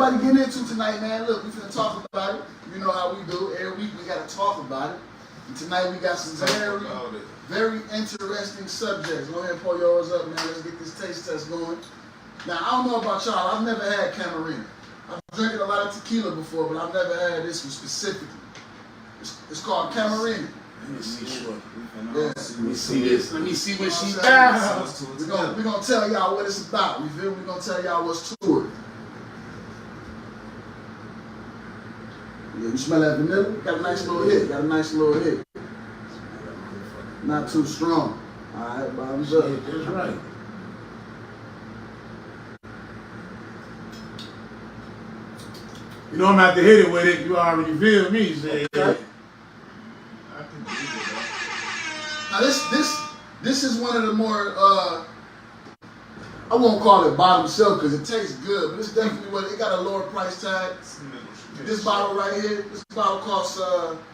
everybody getting into tonight, man? Look, we finna talk about it. You know how we do. Every week we gotta talk about it. And tonight we got some very interesting subjects. Go ahead and pull yours up, man. Let's get this taste test going. Now, I don't know about y'all. I've never had Camarena. I've drinking a lot of tequila before, but I've never had this one specifically. It's called Camarena. Let me see what. Yeah. Let me see this. Let me see what she got. We're gonna tell y'all what it's about. You feel me? We're gonna tell y'all what's to it. Yeah, you smell that vanilla? Got a nice little hit. Not too strong. Alright, bottoms up. That's right. You know I'm about to hit it with it. You already feel me. Say, okay. Now this is one of the more I won't call it bottom shelf because it tastes good, but it's definitely what it got a lower price tag. This bottle right here, this bottle costs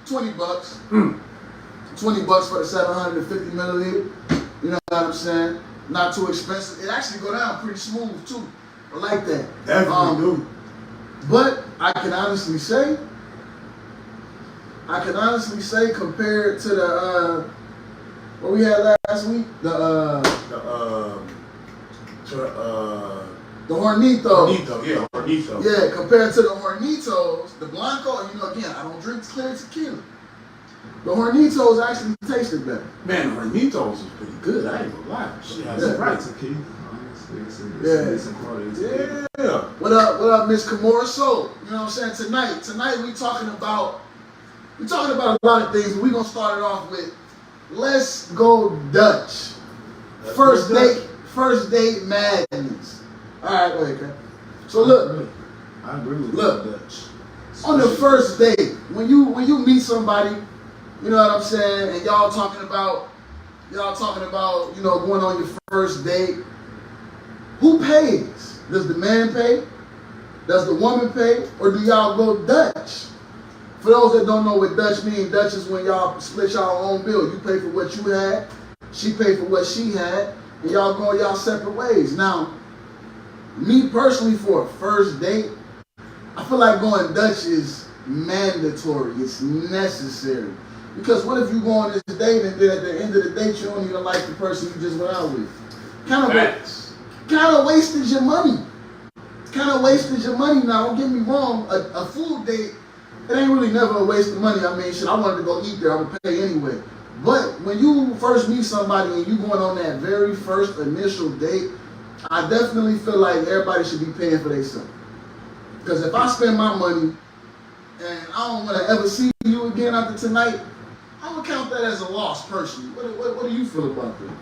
$20. $20 for the 750 milliliter. You know what I'm saying? Not too expensive. It actually go down pretty smooth too. I like that. Definitely do. But I can honestly say compared to the what we had last week, the Hornito. Hornito. Yeah, compared to the Hornitos, the Blanco, you know, again, I don't drink clear tequila. The Hornitos actually tasted better. Man, the Hornitos is pretty good. I ain't gonna lie. Right. Tequila. Yeah. What up, Miss Kimura Soul? You know what I'm saying? Tonight we talking about a lot of things. We're gonna start it off with let's go Dutch. First date madness. Alright, go ahead, Ken. So look. I agree with Dutch. On the first date, when you meet somebody, you know what I'm saying, and y'all talking about, you know, going on your first date. Who pays? Does the man pay? Does the woman pay? Or do y'all go Dutch? For those that don't know what Dutch means, Dutch is when y'all split y'all own bill. You pay for what you had, she paid for what she had, and y'all go y'all separate ways. Now, me personally, for a first date, I feel like going Dutch is mandatory. It's necessary. Because what if you go on this date and then at the end of the date you don't even like the person you just went out with? Kind of wasted your money. Now, don't get me wrong. A food date, it ain't really never a waste of money. I mean, shit, I wanted to go eat there. I would pay anyway. But when you first meet somebody and you going on that very first initial date, I definitely feel like everybody should be paying for themselves. Because if I spend my money and I don't want to ever see you again after tonight, I would count that as a loss personally. What do you feel about that?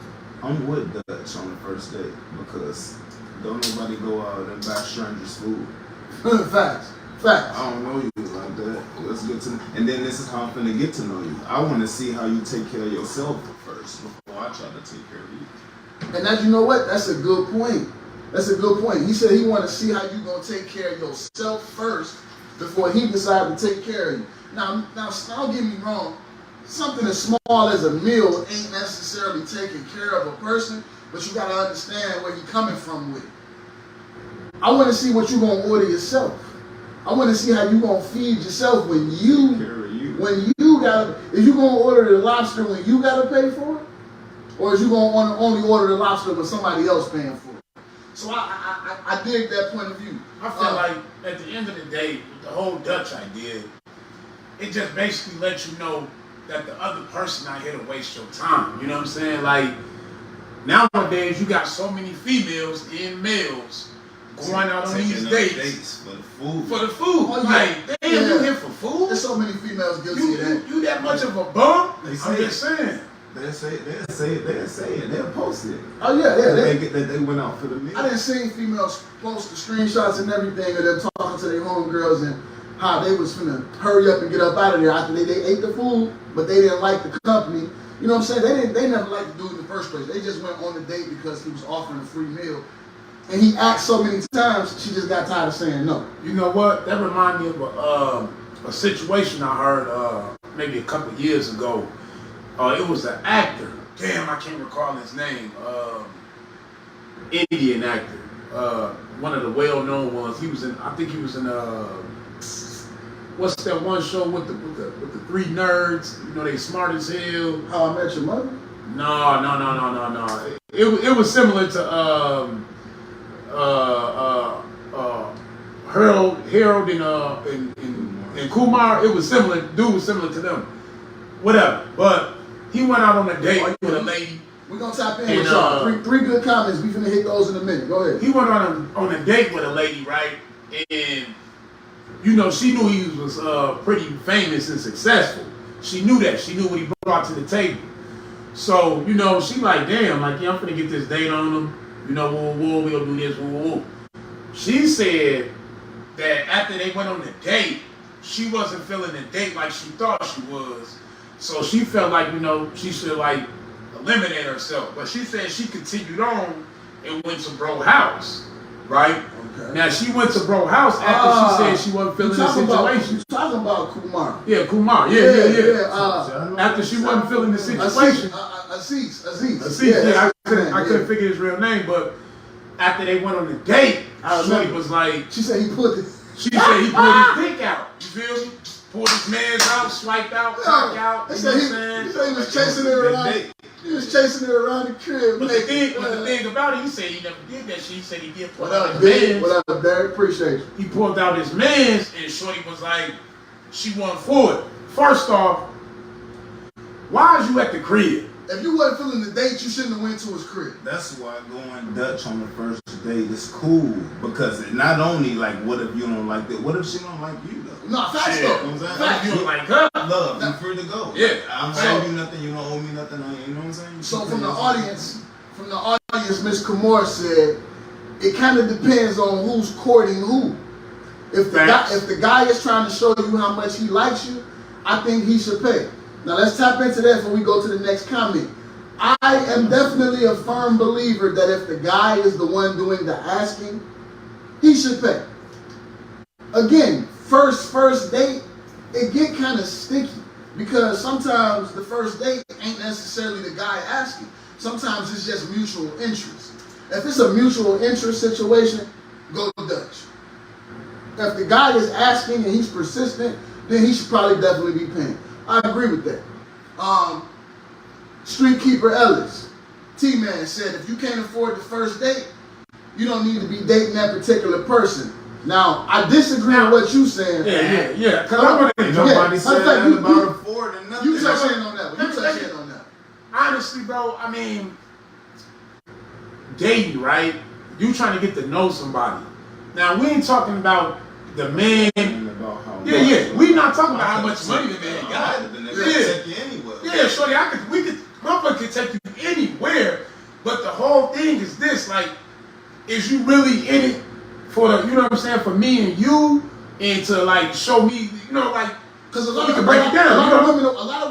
I'm with Dutch on the first date because don't nobody go out and buy strangers food. Facts. I don't know you like that. Let's get to, and then this is how I'm finna get to know you. I want to see how you take care of yourself first before I try to take care of you. And that, you know what? That's a good point. He said he want to see how you gonna take care of yourself first before he decide to take care of you. Now, don't get me wrong. Something as small as a meal ain't necessarily taking care of a person, but you gotta understand where you're coming from with it. I want to see what you gonna order yourself. I want to see how you gonna feed yourself when you gotta. Is you gonna order the lobster when you gotta pay for it, or is you gonna only order the lobster when somebody else paying for it? So I dig that point of view. I feel like at the end of the day, with the whole Dutch idea, it just basically lets you know that the other person not here to waste your time. You know what I'm saying? Like, nowadays you got so many females and males going out on these dates for the food. Oh, like, damn, you here for food? There's so many females guilty of that. You that much of a bum? I'm just saying. They'll say it. They'll post it. Oh yeah. They went out for the meal. I didn't see females post the screenshots and everything of them talking to their homegirls and how they was finna hurry up and get up out of there after they ate the food, but they didn't like the company. You know what I'm saying? They never liked the dude in the first place. They just went on the date because he was offering a free meal. And he asked so many times, she just got tired of saying no. You know what? That reminded me of a situation I heard maybe a couple of years ago. It was an actor. Damn, I can't recall his name. Indian actor. one of the well-known ones. He was in. I think he was in. What's that one show with the three nerds? You know, they smart as hell. How I Met Your Mother? No. It was similar to Harold and Kumar. It was similar. Dude was similar to them. Whatever. But he went out on a date with a lady. We're gonna tap in with y'all. Three good comments. We finna hit those in a minute. Go ahead. He went on a date with a lady, right? And you know, she knew he was pretty famous and successful. She knew that. She knew what he brought to the table. So, you know, she like, damn, like, yeah, I'm finna get this date on him. You know, we'll do this, She said that after they went on the date, she wasn't feeling the date like she thought she was. So she felt like, you know, she should like eliminate herself. But she said she continued on and went to bro house, right? Okay. Now she went to bro house after she said she wasn't feeling the situation. You talking about Kumar? Yeah, Kumar. Yeah. After she wasn't feeling the situation. Aziz. Yeah, I couldn't figure his real name, but after they went on the date, Shorty was like, she said he pulled his dick out. You feel me? Pulled his man's out, swiped out, cock out. He said he was chasing her around. He was chasing her around the crib. But the thing about it, he said he never did that shit. He said he did pull out his man's. What up, Derek? Appreciate you. He pulled out his man's, and Shorty was like, she wasn't for it. First off, why is you at the crib? If you wasn't feeling the date, you shouldn't have went to his crib. That's why going Dutch on the first date is cool, because it not only like, what if you don't like that? What if she don't like you though? No, facts though. You know what I'm saying? Facts. You don't like her. Love, you free to go. Yeah. I'm saying you nothing, you don't owe me nothing. You know what I'm saying? So from the audience, Miss Kamor said, it kind of depends on who's courting who. If the guy is trying to show you how much he likes you, I think he should pay. Now let's tap into that before we go to the next comment. I am definitely a firm believer that if the guy is the one doing the asking, he should pay. Again, first date, it get kind of sticky because sometimes the first date ain't necessarily the guy asking. Sometimes it's just mutual interest. If it's a mutual interest situation, go Dutch. If the guy is asking and he's persistent, then he should probably definitely be paying. I agree with that. Street Keeper Ellis, T-Man said, if you can't afford the first date, you don't need to be dating that particular person. Now, I disagree with what you saying. Yeah. Because nobody said nothing about affording nothing. You touch in on that. Honestly, bro, I mean, dating, right? You trying to get to know somebody. Now, we ain't talking about the man. We not talking about how much money the man got. Yeah, shorty, motherfucker could take you anywhere. But the whole thing is this, like, is you really in it for the, you know what I'm saying, for me and you, and to like show me, you know, like, because a lot of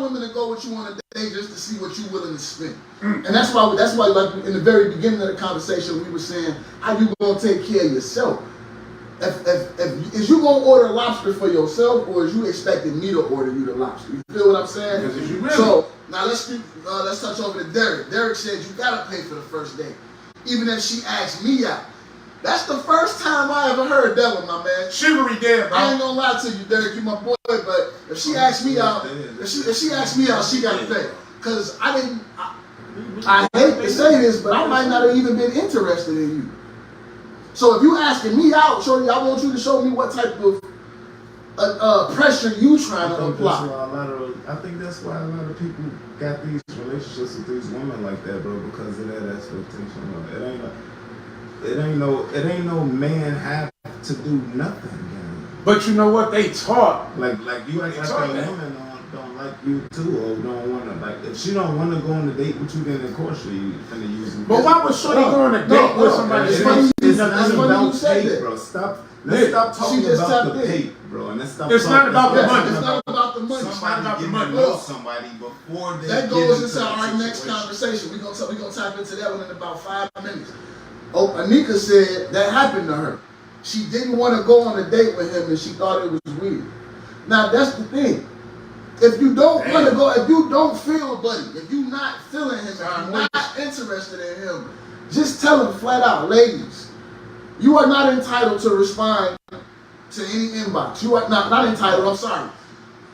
women that go with you on a date just to see what you willing to spend. And that's why like in the very beginning of the conversation we were saying, how you gonna take care of yourself? If is you gonna order lobster for yourself, or is you expecting me to order you the lobster? You feel what I'm saying? So now let's touch over to Derek. Derek said you gotta pay for the first date, even if she asks me out. That's the first time I ever heard that one, my man. Chivalry there, bro. I ain't gonna lie to you, Derek. You my boy, but if she asks me out, she gotta pay. Cause I hate to say this, but I might not have even been interested in you. So if you asking me out, shorty, I want you to show me what type of pressure you trying to apply. I think that's why a lot of people got these relationships with these women like that, bro, because of that expectation. It ain't no man have to do nothing. Man. But you know what they taught? Like you act like that women don't like you too, or don't want to, like, if she don't want to go on a date with you, then of course you finna use them. But why would shorty go on a date with somebody? It's not about pay, bro. Let's stop talking about the pay, bro, and let's stop. It's not about the money. It's not about the money. It's not about the money. Know somebody before they that goes into our next conversation. We gonna tap into that one in about 5 minutes. Oh, Anika said that happened to her. She didn't want to go on a date with him and she thought it was weird. Now that's the thing. If you don't want to go, if you don't feel buddy, if you're not feeling him, if you're not interested in him, just tell him flat out, ladies, You are not entitled to respond to any inbox. You are not entitled, I'm sorry.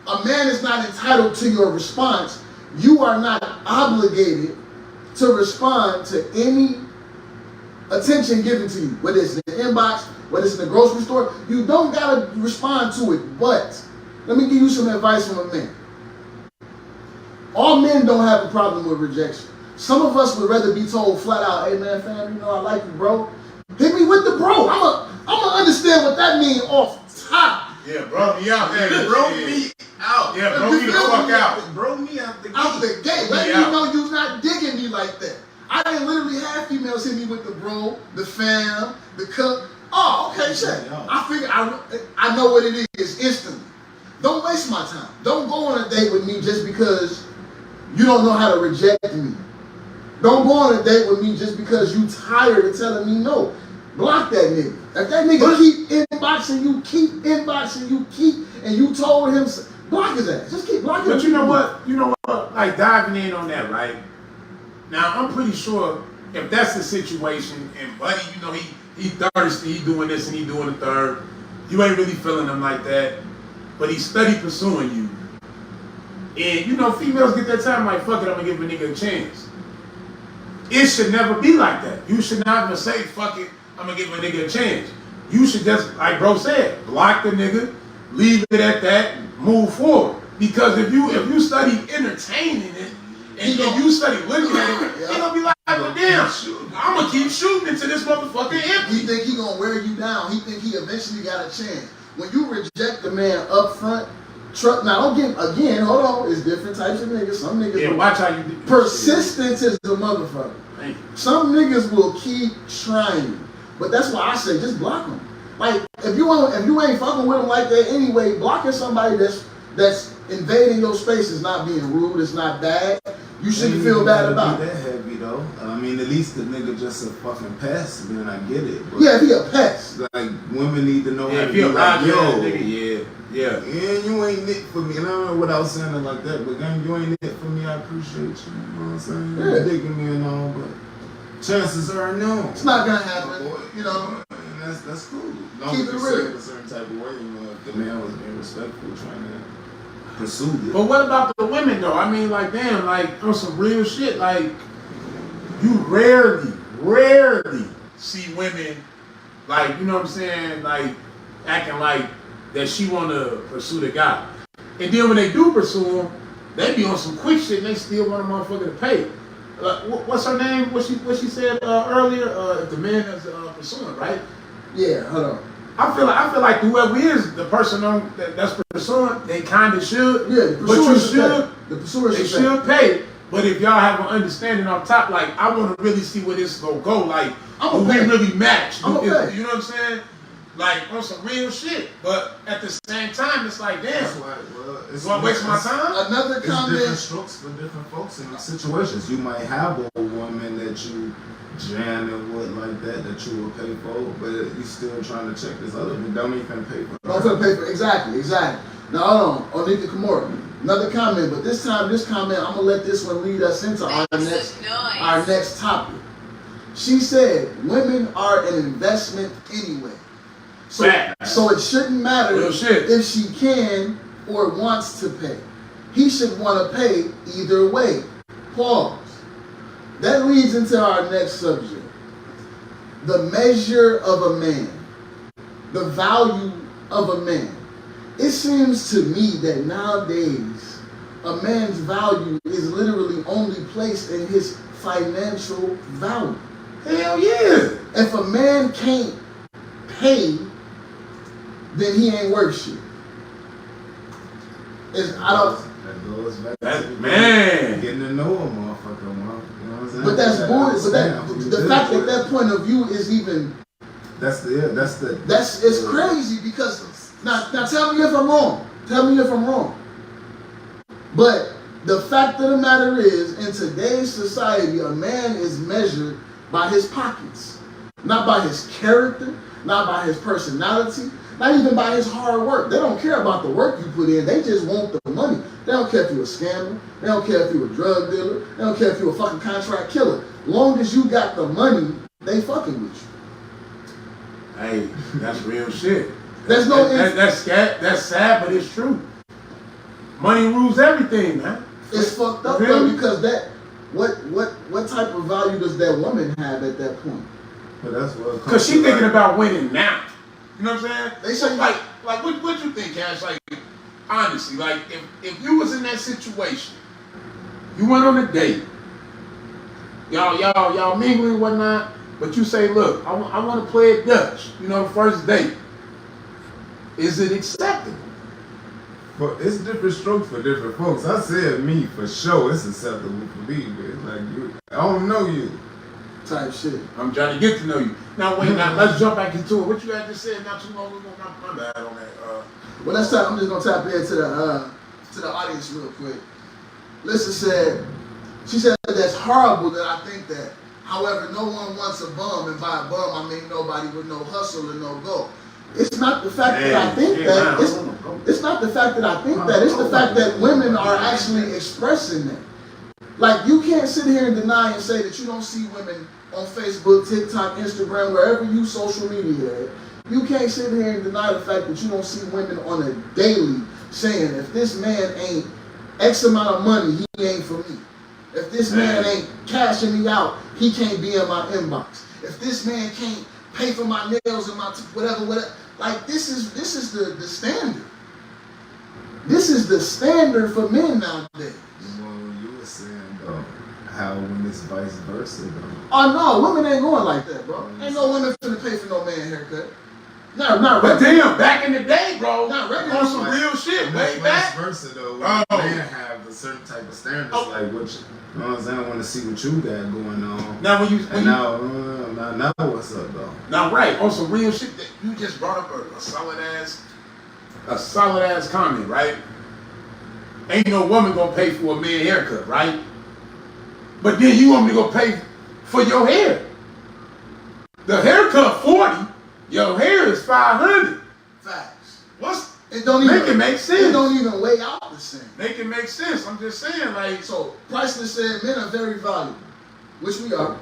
A man is not entitled to your response. You are not obligated to respond to any attention given to you, whether it's in the inbox, whether it's in the grocery store. You don't gotta respond to it. But let me give you some advice from a man. All men don't have a problem with rejection. Some of us would rather be told flat out, "Hey man, fam, you know I like you, bro. Hit me with the bro." I'm gonna understand what that means off top. Yeah, bro, me out there. Bro me out. Yeah, bro me the fuck out. Bro me out the gate. Out the gate. Let me know you're not digging me like that. I didn't literally have females hit me with the bro, the fam, the cook. Oh, okay, shit. I figure I know what it is instantly. Don't waste my time. Don't go on a date with me just because you don't know how to reject me. Don't go on a date with me just because you tired of telling me no. Block that nigga. If that nigga keep inboxing you, and you told him, block his ass. Just keep blocking him. But you know what? Like diving in on that, right? Now I'm pretty sure if that's the situation, and buddy, you know he thirsty, he doing this and he doing the third. You ain't really feeling him like that, but he steady pursuing you. And you know, females get that time like, fuck it, I'm gonna give a nigga a chance. It should never be like that. You should not even say, fuck it, I'm gonna give a nigga a chance. You should just, like bro said, block the nigga, leave it at that, move forward. Because if you study entertaining it, and you study looking at it, he gonna be like, well, damn, I'm gonna keep shooting until this motherfucker empty. He think he gonna wear you down. He think he eventually got a chance. When you reject the man up front, now don't get, again, hold on, it's different types of niggas. Some niggas Yeah, watch how you do. Persistence is the motherfucker. Thank you. Some niggas will keep trying. But that's why I say just block them. Like if you ain't fucking with them like that anyway, blocking somebody that's invading your space is not being rude, it's not bad. You shouldn't feel bad about it. That heavy though. I mean, at least the nigga just a fucking pest, then I get it. But Yeah, if he a pest. like women need to know how Yeah, to if be you a like, Roger, yo, nigga, yeah. yeah, you ain't it for me. And I don't know what I was saying it like that, but then you ain't it for me. I appreciate you. You know what I'm saying? Yeah. You're digging me and all, but chances are no. It's not gonna happen. You know. And that's cool. Long Keep as it you real. say it a certain type of way, you know, if the man was being respectful, trying to pursue it. But what about the women though? I mean, like, damn, like on some real shit, like you rarely see women, like, you know what I'm saying, like acting like that she wanna pursue the guy. And then when they do pursue him, they be on some quick shit and they still want a motherfucker to pay. What's her name? What she said earlier? If the man is pursuing, right? Yeah, hold on. I feel like whoever is the person that's pursuing, they kind of should. Yeah, the but you pursuer should. The pursuer They should should pay. But if y'all have an understanding on top, like I want to really see where this go. Like, I'ma do we pay. really match? I'ma pay. You know what I'm saying? Like on some real shit. But at the same time, it's like, damn. That's why, well, it's Do I waste my time? Another It's different comment. strokes for different folks in situations. You might have a woman that you jamming with like that you will pay for, but you still trying to check this other one. Don't even pay for Don't feel paper. Exactly. Now hold on. Onika Kimura. Another comment, but this comment, I'm gonna let this one lead us into our next topic. She said, "Women are an investment anyway, so it shouldn't matter Real shit. if she can or wants to pay. He should want to pay either way." Pause. That leads into our next subject: the measure of a man, the value of a man. It seems to me that nowadays a man's value is literally only placed in his financial value. Hell yeah. If a man can't pay, then he ain't worth shit. That goes back to Man. getting to know a motherfucker, you know what I'm saying? But that's bullshit. Damn, But you the did fact it. that point of view is even That's it's crazy because now tell me if I'm wrong. But the fact of the matter is, in today's society, a man is measured by his pockets, not by his character, not by his personality, not even by his hard work. They don't care about the work you put in. They just want the money. They don't care if you're a scammer. They don't care if you're a drug dealer. They don't care if you're a fucking contract killer. Long as you got the money, they fucking with you. Hey, that's real shit. There's no that's sad, but it's true. Money rules everything, man. It's fucked up though, because what type of value does that woman have at that point? But that's what. Because she's thinking about winning now. You know what I'm saying? They say like what you think, Cash? Like, honestly, like if you was in that situation, you went on a date, y'all mingling and whatnot, but you say, look, I want to play it Dutch. You know, the first date. Is it acceptable? But it's different strokes for different folks. I said me for sure. It's acceptable for me, but like you, I don't know you. Type shit. I'm trying to get to know you. Now wait, now let's jump back into it. What you had just said not too long ago. My bad on that. Well, let's tap. I'm just gonna tap into the audience real quick. Listen said, she said that's horrible that I think that. However, no one wants a bum, and by a bum I mean nobody with no hustle and no go. It's not the fact that I think that. It's not the fact that I think that. It's the fact that women are actually expressing that. Like, you can't sit here and deny and say that you don't see women on Facebook, TikTok, Instagram, wherever you social media at. You can't sit here and deny the fact that you don't see women on a daily saying, if this man ain't X amount of money, he ain't for me. If this man ain't cashing me out, he can't be in my inbox. If this man can't pay for my nails and my whatever. Like, this is the standard. This is the standard for men nowadays. Well, you were saying though, how when it's vice versa though. Oh no, women ain't going like that, bro. Ain't no women finna pay for no man haircut. Not But regular. damn, back in the day, bro, Not regular. on some real shit, way Vice back. versa though, Oh. men have a certain type of standards, like what you know what I'm saying. I want to see what you got going on. Now when you Now what's up though? now right on some real shit that you just brought up a solid ass comment, right? Ain't no woman gonna pay for a man haircut, right? But then you want me to go pay for your hair. The haircut 40, your hair is 500. Facts. It don't even make sense. It don't even weigh out the same. Make it make sense. I'm just saying, like, So Priceless said men are very valuable, which we are.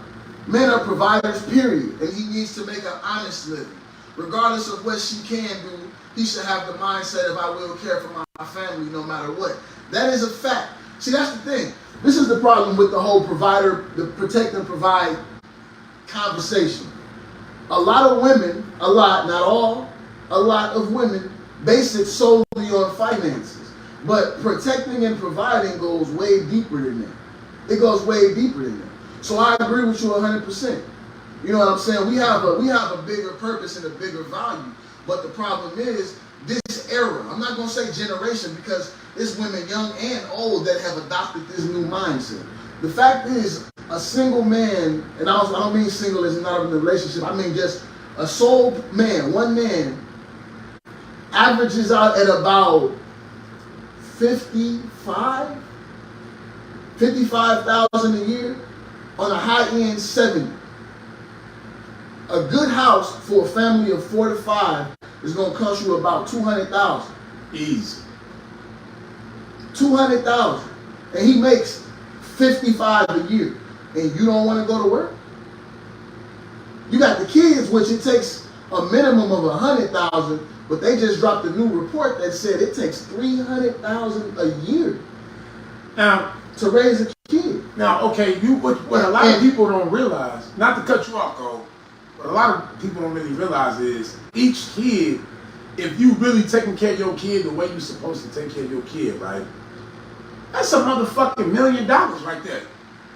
Men are providers, period, and he needs to make an honest living. Regardless of what she can do, he should have the mindset of I will care for my family no matter what. That is a fact. See, that's the thing. This is the problem with the whole provider, the protect and provide conversation. A lot of women, not all, a lot of women base it solely on finances. But protecting and providing goes way deeper than that. It goes way deeper than that. So I agree with you 100%. You know what I'm saying? We have a bigger purpose and a bigger value. But the problem is this era. I'm not gonna say generation because it's women young and old that have adopted this new mindset. The fact is, a single man, and I don't mean single as not in a relationship. I mean just a sole man, one man, averages out at about 55,000 a year. On a high end, 70. A good house for a family of 4 to 5 is gonna cost you about 200,000. easy. 200,000, and he makes 55 a year, and you don't want to go to work. You got the kids, which it takes a minimum of 100,000, but they just dropped a new report that said it takes 300,000 a year Now, to raise a kid. Now, okay, what a lot of people don't realize, not to cut you off, Cole, what a lot of people don't really realize is each kid, if you really taking care of your kid the way you're supposed to take care of your kid, right? That's a motherfucking $1 million right there.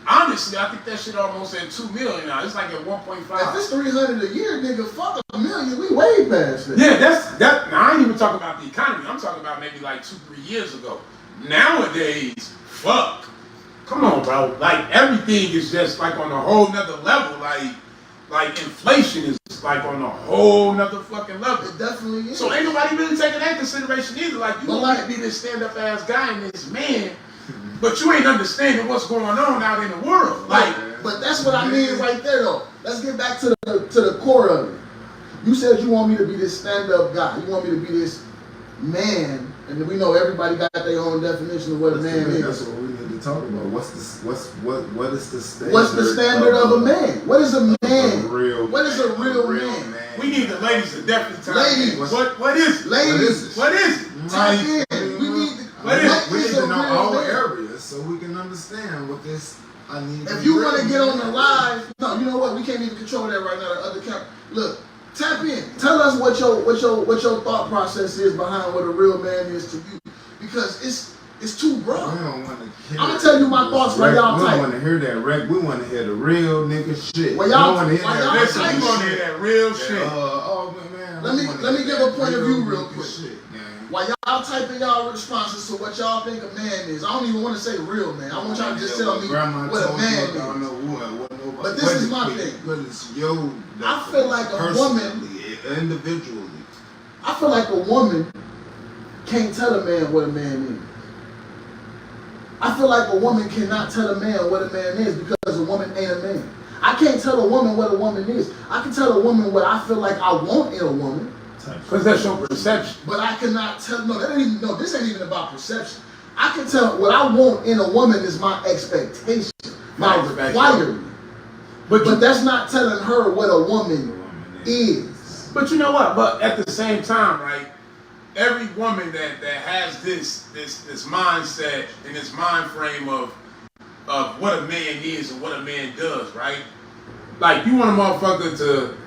Honestly, I think that shit almost at $2 million now. It's like at 1.5. If it's 300 a year, nigga, fuck $1 million. We way past that. Yeah, that's. Now, I ain't even talking about the economy. I'm talking about maybe like 2-3 years ago. Nowadays, fuck. Come on, bro. Like, everything is just like on a whole nother level. Like inflation is like on a whole nother fucking level. It definitely is. So ain't nobody really taking that consideration either. Like, you might be this stand-up ass guy and this man, but you ain't understanding what's going on out in the world. Like, but that's what I mean right there, though. Let's get back to the core of it. You said you want me to be this stand-up guy. You want me to be this man, and we know everybody got their own definition of what a man is. That's what we need to talk about. What is the standard? What's the standard of a man? What is a man? What is a real man? We need the ladies to definitely tell Ladies. us what is it? Ladies, What is it? tap in. We need to, We need to know real all man? areas so we can understand what this. I need. If you want to get on the live, no, you know what? We can't even control that right now. The other camera. Look, tap in. Tell us what your thought process is behind what a real man is to you, because it's too We broad. don't want to hear. I'ma tell you my thoughts while y'all We type. don't want to hear that wreck. We want to hear the real nigga shit. While We y'all- don't want to hear while that. y'all Listen, type we gonna hear that real shit. Oh man. Let me- we wanna let me hear give that a point of view real nigga quick. Shit, man. While y'all typing y'all responses to what y'all think a man is, I don't even want to say real man. I want y'all to just tell me Grandma what a told man you, I is. don't know what nobody. But this is my what thing. What is your? I feel like a woman- personally, individually. I feel like a woman can't tell a man what a man is. I feel like a woman cannot tell a man what a man is because a woman ain't a man. I can't tell a woman what a woman is. I can tell a woman what I feel like I want in a woman, Because that's your perception. but I cannot tell. No, that ain't even. No, this ain't even about perception. I can tell what I want in a woman is my expectation, my requirement. But that's not telling her what a woman is. But you know what? But at the same time, right? Every woman that has this mindset and this mind frame of what a man is and what a man does, right? Like you want a motherfucker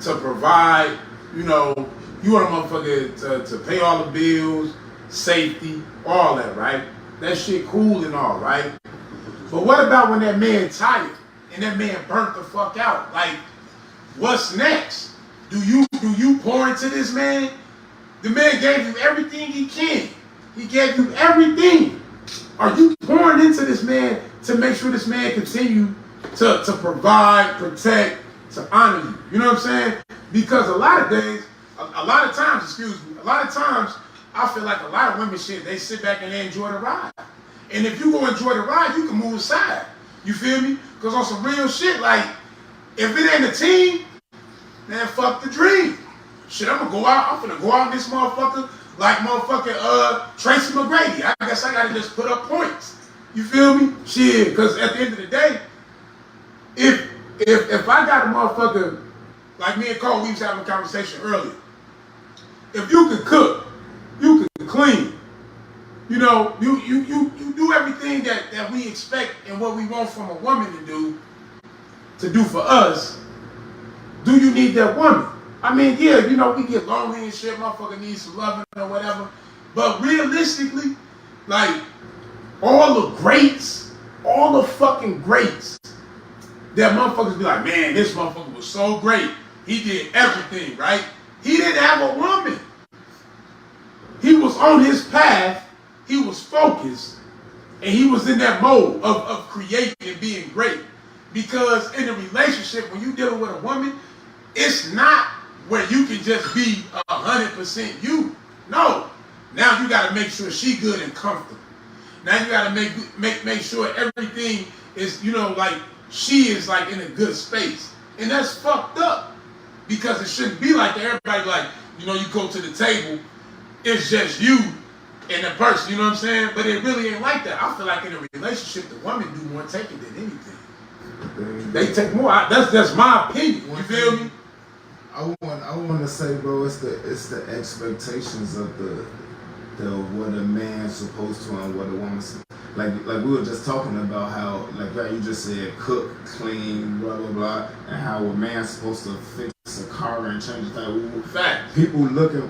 to provide, you know, you want a motherfucker to pay all the bills, safety, all that, right? That shit cool and all, right? But what about when that man tired and that man burnt the fuck out? Like, what's next? Do you pour into this man? The man gave you everything he can. He gave you everything. Are you pouring into this man to make sure this man continue to provide, protect, to honor you? You know what I'm saying? Because a lot of times, I feel like a lot of women shit, they sit back and they enjoy the ride. And if you go enjoy the ride, you can move aside. You feel me? Because on some real shit, like, if it ain't a team, man, fuck the dream. Shit, I'm finna go out this motherfucker like motherfucking Tracy McGrady. I guess I gotta just put up points. You feel me? Shit, because at the end of the day, if I got a motherfucker, like me and Cole, we was having a conversation earlier. If you could cook, you could clean, you know, you do everything that we expect and what we want from a woman to do for us, do you need that woman? I mean, yeah, you know, we get lonely and shit, motherfucker needs some loving or whatever. But realistically, like, all the fucking greats, that motherfuckers be like, man, this motherfucker was so great. He did everything, right? He didn't have a woman. He was on his path, he was focused, and he was in that mode of creating and being great. Because in a relationship, when you're dealing with a woman, it's not where you can just be 100% you. No. Now you got to make sure she good and comfortable. Now you got to make sure everything is, you know, like she is like in a good space. And that's fucked up. Because it shouldn't be like that. Everybody like, you know, you go to the table, it's just you and the person, you know what I'm saying? But it really ain't like that. I feel like in a relationship, the woman do more taking than anything. They take more. That's my opinion. You feel me? I want to say, bro, it's the expectations of the what a man's supposed to and what a woman's like we were just talking about how like you just said cook, clean, blah blah blah, and how a man's supposed to fix a car and change the Fact. People looking,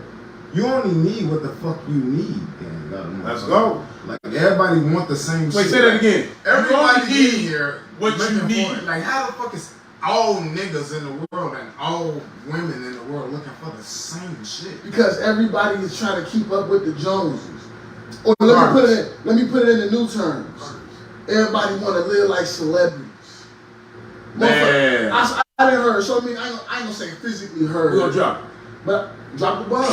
you only need what the fuck you need. And Let's go. Like everybody want the same shit. Wait, say that again. Everybody You only in here what you looking need. for it. Like how the fuck is all niggas in the world and all women in the world looking for the same shit? Because everybody is trying to keep up with the Joneses. Or let me put it in the new terms. Everybody want to live like celebrities. Man. I didn't heard. So I mean, I ain't gonna say physically heard. We're gonna drop. But drop the bomb.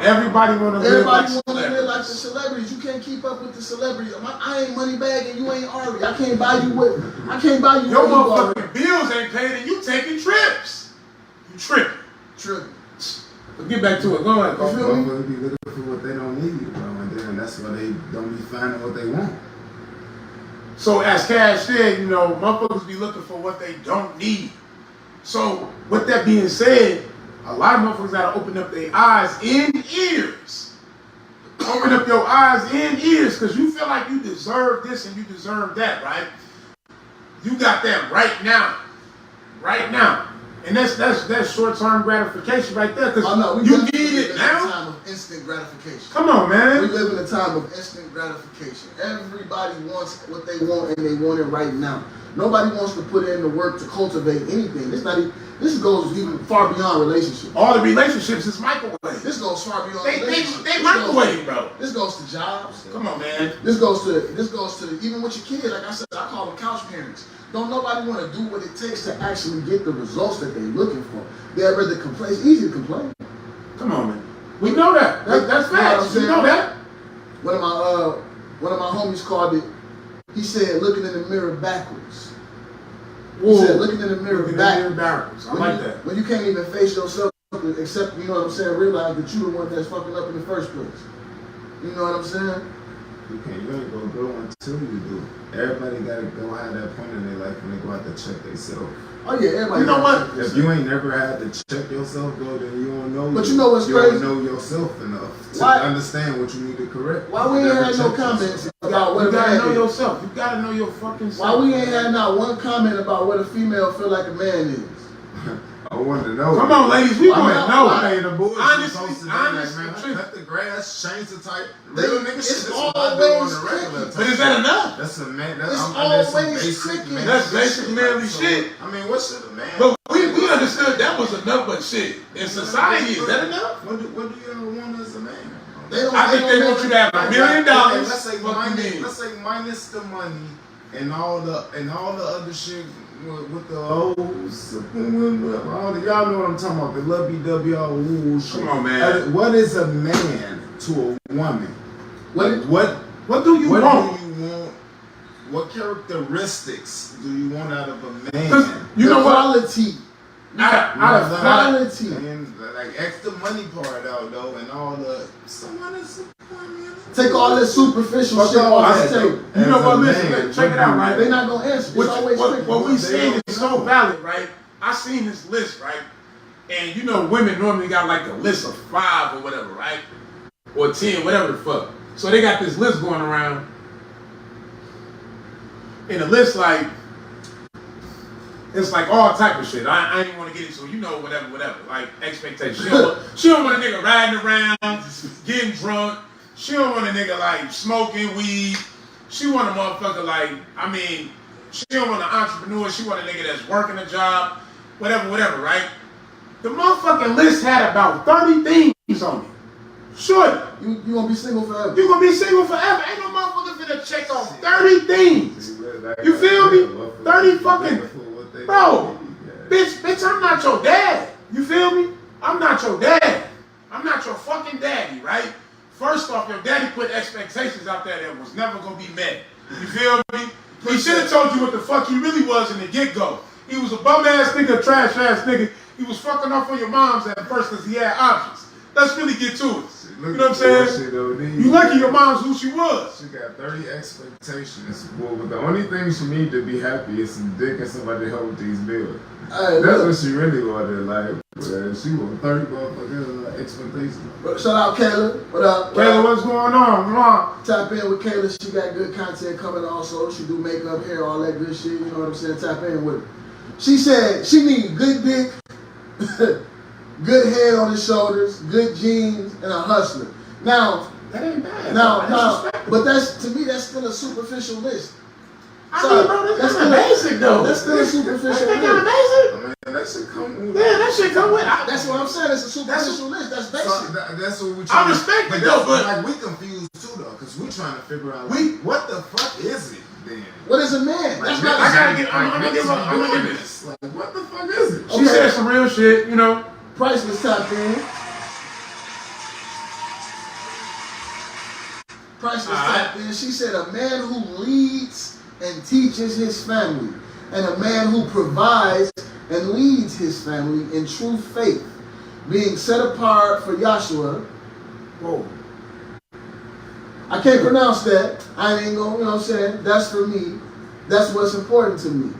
Everybody wanna live like Everybody want to live like the celebrities. You can't keep up with the celebrities. I ain't Moneybag and you ain't Ari. I can't buy you what. I can't buy you Your what you motherfucking bills ain't paid and you taking trips. You tripping. Tripping. But get back to it. Go ahead. You feel me? Motherfuckers be looking for what they don't need, bro, and then that's why they don't be finding what they want. So as Cash said, you know, motherfuckers be looking for what they don't need. So with that being said, A lot of motherfuckers gotta open up their eyes and ears. Open up your eyes and ears, because you feel like you deserve this and you deserve that, right? You got that right now. Right now. And that's short-term gratification right there, because you need it now. We live in a time of instant gratification. Come on, man. We live in a time of instant gratification. Everybody wants what they want, and they want it right now. Nobody wants to put in the work to cultivate anything. This goes even far beyond relationships. All the relationships is microwave. This goes far beyond They relationships. microwave, bro. This goes to jobs. Come on, man. This goes to even with your kids. Like I said, I call them couch parents. Don't nobody want to do what it takes to actually get the results that they're looking for. They'd rather complain. It's easy to complain. Come on, man. We know that. That's facts. You know that. One of my homies called it. He said, looking in the mirror backwards. He said, looking in the mirror backwards. I like that. When you can't even face yourself, except, you know what I'm saying, realize that you're the one that's fucking up in the first place. You know what I'm saying? You ain't gonna go until you do. Everybody gotta go have that point in their life when they go out to check themselves. Oh yeah, everybody. You know what? If you ain't never had to check yourself, though, then you don't know. But you know what's you crazy? You don't know yourself enough to understand what you need to correct. Why we ain't had no comments about what you a gotta man know is? yourself. You gotta know your fucking self. Why we ain't had not one comment about what a female feel like a man is? I wanted to know. Come on, ladies, we want to know. I ain't a bullshit. Honestly, man, cut the grass, change the type. Real nigga shit. It's always But is that enough? That's a man. It's That's always basic tricky. man. That's basic manly So, shit. I mean, what should a man? But we understood that was enough, but shit. In society, is that enough? What do you want as a man? I think they want you to have $1 million. Let's say What you mean? let's say minus the money and all the other shit with the hoes. Y'all know what I'm talking about. The lovey-dovey all woo shit. Come on, man. What is a man to a woman? What do you want? What do you want? What characteristics do you want out of a man? You know what? Quality. Out of quality. And like extra money part out though, and all the someone is supporting. Take all this superficial Fuck shit all off that, the table. You know what? As a Listen, man, check it out, right? They're not gonna answer. It's always tricky. What we saying is so valid, right? I seen this list, right? And you know, women normally got like a list of 5 or whatever, right? Or 10, whatever the fuck. So they got this list going around. And the list, like, it's like all type of shit. I ain't want to get into, you know, whatever. Like expectations. She don't want a nigga riding around, getting drunk. She don't want a nigga like smoking weed. She want a motherfucker like, I mean, she don't want an entrepreneur. She want a nigga that's working a job, whatever, right? The motherfucking list had about 30 things on it. Sure. You gonna be single forever. You gonna be single forever. Ain't no motherfucker finna check off 30 things. You feel me? 30 fucking... Bro, bitch, I'm not your dad. You feel me? I'm not your dad. I'm not your fucking daddy, right? First off, your daddy put expectations out there that was never gonna be met. You feel me? He should have told you what the fuck he really was in the get-go. He was a bum-ass nigga, a trash-ass nigga. He was fucking off on your moms at first because he had options. Let's really get to it. You know what I'm saying? You lucky your mom's who she was. She got 30 expectations. Well, but the only thing she need to be happy is some dick and somebody to help with these bills. Hey, that's what she really wanted in life. She was 30 motherfucking expectations. Shout out Kayla. What up? Kayla, what's going on? Come on. Tap in with Kayla. She got good content coming also. She do makeup, hair, all that good shit. You know what I'm saying? Tap in with her. She said she need good dick, good head on his shoulders, good jeans, and a hustler. Now, that ain't bad. Now, but that's, to me, that's still a superficial list. I mean, bro, that's kind of basic, though. That's still a superficial list. That's kind of basic. That shit come with. Yeah, that shit come with. That's what I'm saying. It's a superficial list. That's basic. So that's what we. I respect it though, but like we confused too though, because we trying to figure out what the fuck is it then? What is a man? Like, That's not. I gotta get. I'm gonna give it. Like what the fuck is it? She said some real shit, you know. Priceless tap in. Priceless tap in. She said a man who leads and teaches his family, and a man who provides and leads his family in true faith, being set apart for Yahshua. Whoa. I can't pronounce that. I ain't gonna, you know what I'm saying? That's for me. That's what's important to me.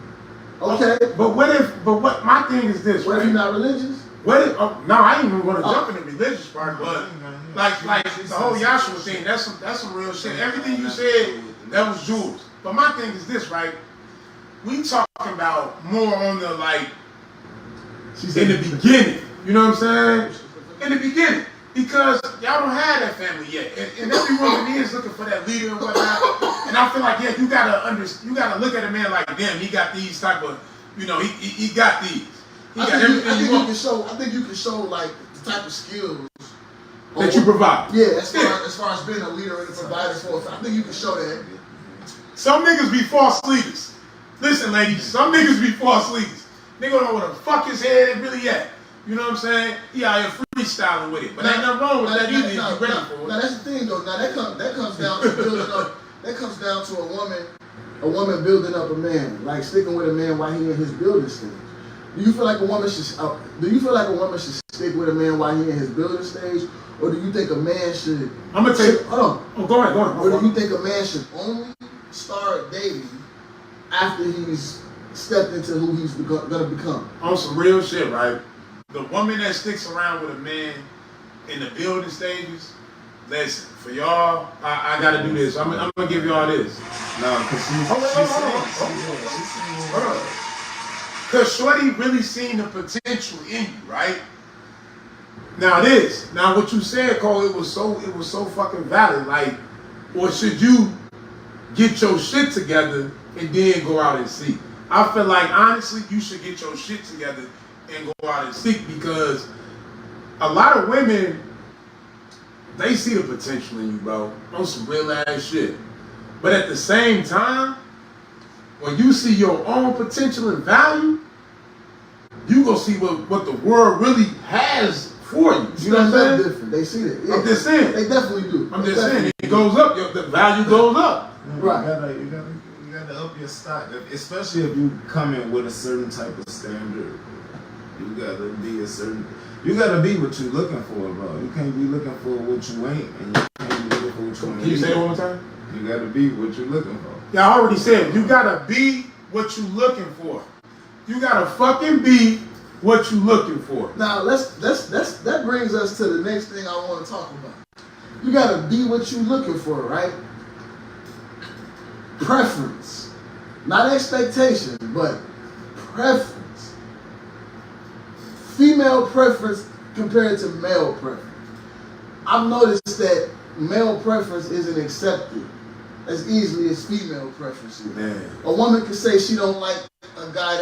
Okay? But what, my thing is this, What right? if you're not religious? No, I ain't even going to jump in the religious part, but like the whole Yahshua thing, that's some real shit. Everything you said, that was jewels. But my thing is this, right? We talking about more on the like in the beginning. You know what I'm saying? In the beginning. Because y'all don't have that family yet. And every woman is looking for that leader and whatnot. And I feel like, yeah, you gotta look at a man like, damn, he got these type of, you know, he got these. I think you can show like the type of skills that you provide. Yeah, as far as being a leader and a provider for us. I think you can show that. Some niggas be false leaders. Listen, ladies, some niggas be false leaders. Nigga don't know where the fuck his head really at. You know what I'm saying? He out here freestyling with it. But ain't nothing wrong with that either if you ready for it. Now that's the thing though. Now that comes down to building up. That comes down to a woman building up a man, like sticking with a man while he in his building stage. Do you feel like a woman should stick with a man while he in his building stage, or do you think a man should? I'm gonna take. Hold on. Oh, go ahead. Or do you think a man should only start dating after he's stepped into who he's gonna become? On some real shit, right? The woman that sticks around with a man in the building stages, listen, for y'all, I gotta do this. I'm gonna give y'all this. No, because Because Shorty really seen the potential in you, right? Now this. Now what you said, Cole, it was so fucking valid. Like, or should you get your shit together and then go out and seek? I feel like honestly you should get your shit together and go out and seek, because a lot of women, they see the potential in you, bro, on some real ass shit. But at the same time, when you see your own potential and value, you go see what the world really has for you. You know what I'm saying? Different. They see that. Yeah. I'm just saying. They definitely do. I'm just saying. It goes up. The value goes up. Right. You gotta up your stock, especially if you come in with a certain type of standard. You gotta be what you looking for, bro. You can't be looking for what you ain't, and you can't be looking for what you ain't. Can you say it one more time? You gotta be what you looking for. Yeah, I already said, you gotta be what you looking for. You gotta fucking be what you looking for. Now that brings us to the next thing I want to talk about. You gotta be what you looking for, right? Preference, not expectation, but preference. Female preference compared to male preference. I've noticed that male preference isn't accepted as easily as female preference is. Man. A woman can say she don't like a guy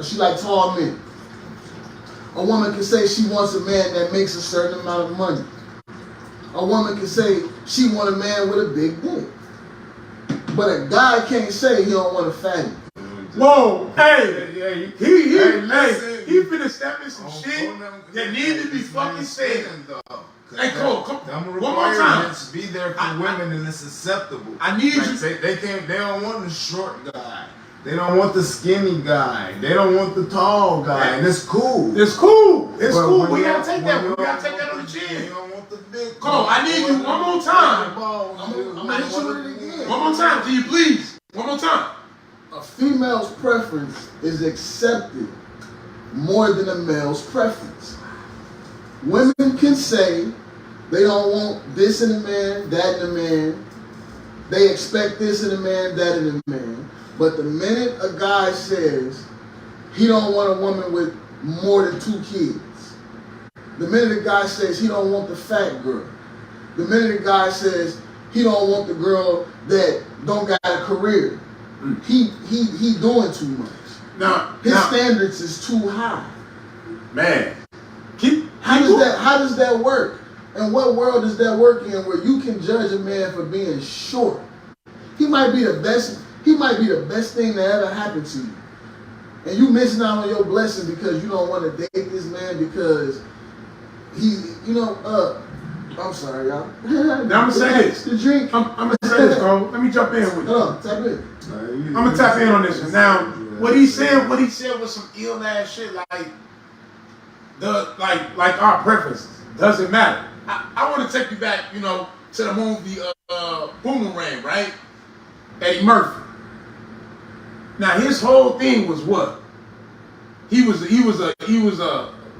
she like tall men. A woman can say she wants a man that makes a certain amount of money. A woman can say she want a man with a big dick. But a guy can't say he don't want a fatty. Whoa, hey, he finna step in some shit that need to be fucking said. Hey, Cole, come one more time. Be there for women, and it's acceptable. I need you. They don't want the short guy. They don't want the skinny guy. They don't want the tall guy, and it's cool. It's cool. It's but cool. We gotta take that. We gotta take that on the chin. You don't want the big. Cole, I need you one more time. I'm gonna hit you with it again. One more time, can you please? One more time. A female's preference is accepted more than a male's preference. Women can say they don't want this in a man, that in a man. They expect this in a man, that in a man. But the minute a guy says he don't want a woman with more than 2 kids, the minute a guy says he don't want the fat girl, the minute a guy says he don't want the girl that don't got a career, he doing too much. His standards is too high. Man, how does that work? And what world does that work in where you can judge a man for being short? He might be the best thing that ever happened to you. And you missing out on your blessing because you don't want to date this man because I'm sorry, y'all. Now I'm gonna say this. The drink. I'm gonna say this, Cole. Let me jump in with you. Hold on, tap in. I'm gonna tap in on this one. Now, what he said was some ill ass shit, like our preferences. Doesn't matter. I want to take you back, to the movie Boomerang, right? Eddie Murphy. Now his whole thing was what? He was a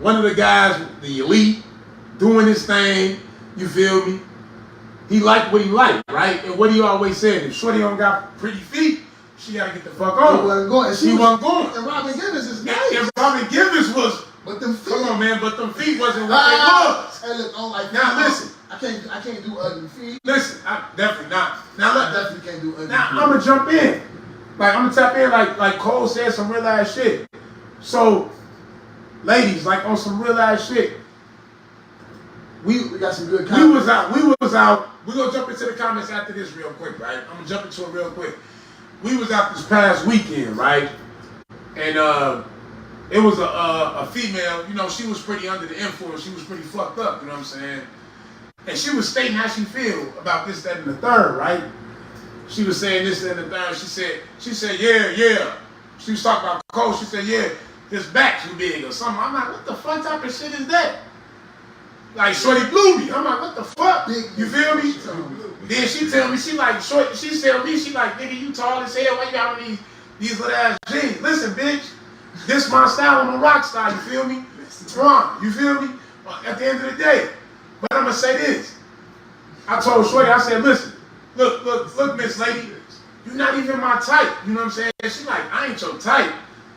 one of the guys, the elite, doing his thing. You feel me? He liked what he liked, right? And what he always said, if shorty don't got pretty feet, she gotta get the fuck on. She wasn't going. She wasn't going. And Robin Givens is nice. And Robin Givens was. But them feet. Come on, man. But them feet wasn't what they was. Hey, look, I don't like Now feet. listen. I can't do ugly feet. Listen, I definitely not. Now I look. definitely can't do ugly Now feet. I'm gonna jump in. Like I'm gonna tap in. Like Cole said some real ass shit. So, ladies, like on some real ass shit. We got some good We comments. was out. We're gonna jump into the comments after this real quick, right? I'm gonna jump into it real quick. We was out this past weekend, right? And it was a female, you know, she was pretty under the influence, she was pretty fucked up, you know what I'm saying? And she was stating how she feel about this, that, and the third, right? She was saying this, that, and the third. She said, yeah. She was talking about Cole, she said, yeah, his back too big or something. I'm like, what the fuck type of shit is that? Like, shorty blew me. I'm like, what the fuck? You feel me? Then she tell me, she like, shorty, she tell me, she like, nigga, you tall as hell, why you got on these little ass jeans? Listen, bitch, this my style, I'm a rock star, you feel me? You feel me? At the end of the day. But I'm gonna say this. I told shorty, I said, listen, look, Miss Lady, you're not even my type, you know what I'm saying? She like, I ain't your type.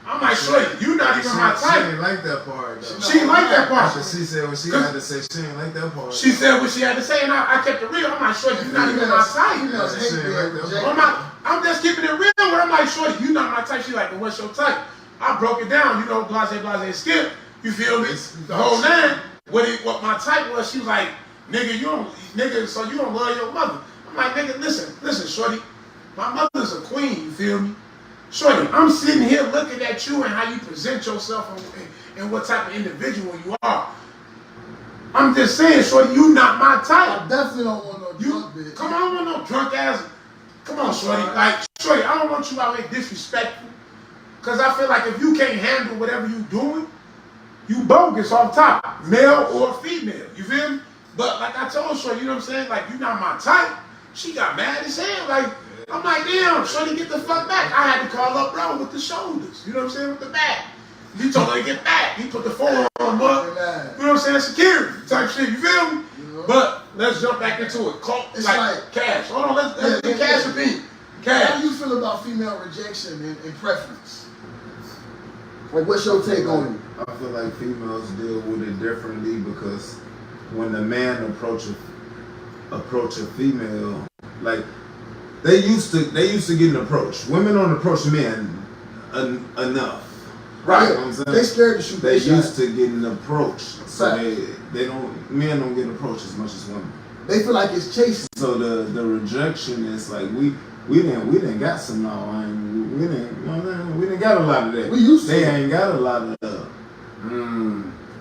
I'm like, shorty, you not even my type. She ain't like that part, though. She ain't like that part. She said what she had to say. She ain't like that part. She said what she had to say, and I kept it real. I'm like, shorty, you not even my type. I'm just keeping it real. Where I'm like, shorty, you not my type. She like, well, what's your type? I broke it down, you know, blase, skip. You feel me? The whole nine. What my type was, she was like, nigga, so you don't love your mother. I'm like, nigga, listen, shorty, my mother's a queen. You feel me? Shorty, I'm sitting here looking at you and how you present yourself and what type of individual you are. I'm just saying, shorty, you not my type. I definitely don't want no drunk bitch. Come on, I don't want no drunk ass. Come on, shorty. Like, shorty, I don't want you out here disrespectful. Because I feel like if you can't handle whatever you doing, you bogus off top, male or female. You feel me? But like I told shorty, you know what I'm saying? Like, you not my type. She got mad as hell. Like, I'm like, damn, shorty, get the fuck back. I had to call up bro with the shoulders. You know what I'm saying? With the back. He told her to get back. He put the phone on her. You know what I'm saying? Security type shit. You feel me? But let's jump back into it. It's like Cash. Hold on, let's get Cash and B. Cash. How do you feel about female rejection and preference? Like, what's your take on it? I feel like females deal with it differently because when the man approach a female, like they used to getting approached. Women don't approach men enough. Right. You know what I'm saying? They scared to shoot. They used to getting approached. So Fact. men don't get approached as much as women. They feel like it's chasing. So the rejection is like we didn't got some now. We didn't got a lot of that. We used to. They ain't got a lot of that.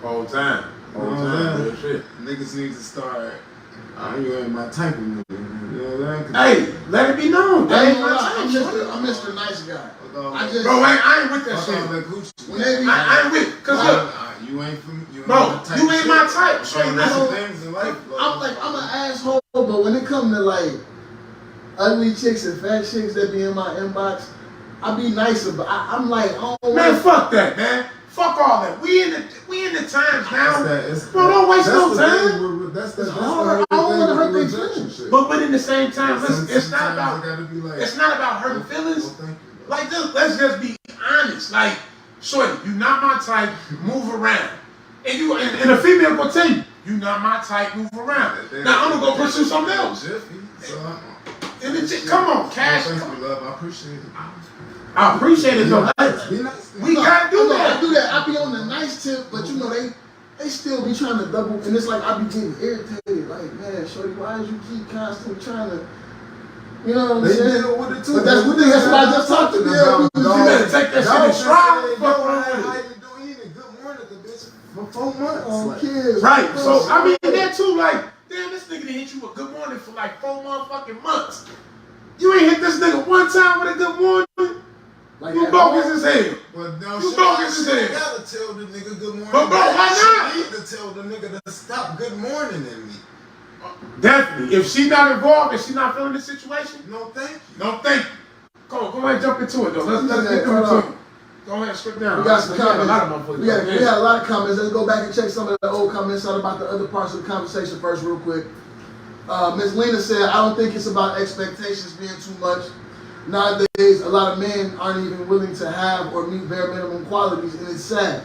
Whole time. Real shit. Niggas need to start. You ain't my type of nigga. You know what I'm saying? Hey, let it be known. That ain't my type. I'm Mr. Nice Guy. Bro, I ain't with that shit. When they be, I ain't with, cause look, you ain't from you. bro, you ain't my type. Straight There's up. some things in life, bro. I'm an asshole, but when it come to like ugly chicks and fat chicks that be in my inbox, I be nice about. I'm like, oh Man, fuck that, man. Fuck all that. We in the times now. Bro, don't waste no time. That's I don't want to hurt their feelings. But in the same time, listen, it's not Sometimes about I gotta be like, it's not about hurting feelings. well, thank you. Like, let's just be honest. Like, shorty, you not my type. Move around. And you and a female will tell you, you not my type. Move around. Now I'm gonna go pursue something else. And come on, Cash. Thank you, love. I appreciate it. I appreciate it though. Be nice. We gotta do that. I do that. I be on the nice tip, but you know they still be trying to double, and it's like I be getting irritated. Like, man, shorty, why did you keep constantly trying to, you know what I'm They saying? deal with it too. But that's what I just talked to them. You better take that shit in stride. Fuck around with How it. you doing? Good morning, the bitch. For 4 months. Oh, Like, kids. Right. So I mean that too. Like, damn, this nigga done hit you with good morning for like 4 motherfucking months. You ain't hit this nigga one time with a good morning. Like, You bogus as hell. But no, You she bogus as hell. gotta tell the nigga good morning. But bro, why not? She need to tell the nigga to stop good morning in me. Definitely. If she not involved, if she not feeling the situation, No, thank you. no thank you. Go ahead and jump into it though. Let's Yeah, get hold into on. it. Go ahead, skip down. We got some A lot of comments. motherfuckers. We had a lot of comments. Let's go back and check some of the old comments out about the other parts of the conversation first, real quick. Ms. Lena said, I don't think it's about expectations being too much. Nowadays, a lot of men aren't even willing to have or meet bare minimum qualities, and it's sad.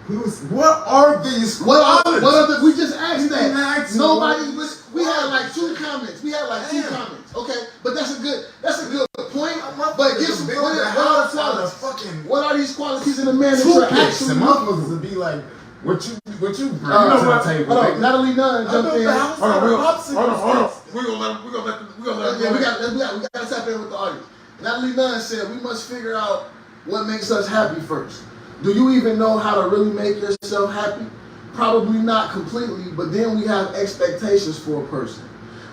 What are these qualities? What are the, we just asked that. Asked Nobody was, we had like 2 comments. We had like 2 comments. Okay, but that's a good point. But give some, what are the qualities? What are these qualities in the man that you're actually and motherfuckers would be like, what you bring to the table? Hold on, Natalie Nunn jumped in. Hold on. We're gonna let them. Yeah, we gotta tap in with the audience. Natalie Nunn said, we must figure out what makes us happy first. Do you even know how to really make yourself happy? Probably not completely, but then we have expectations for a person.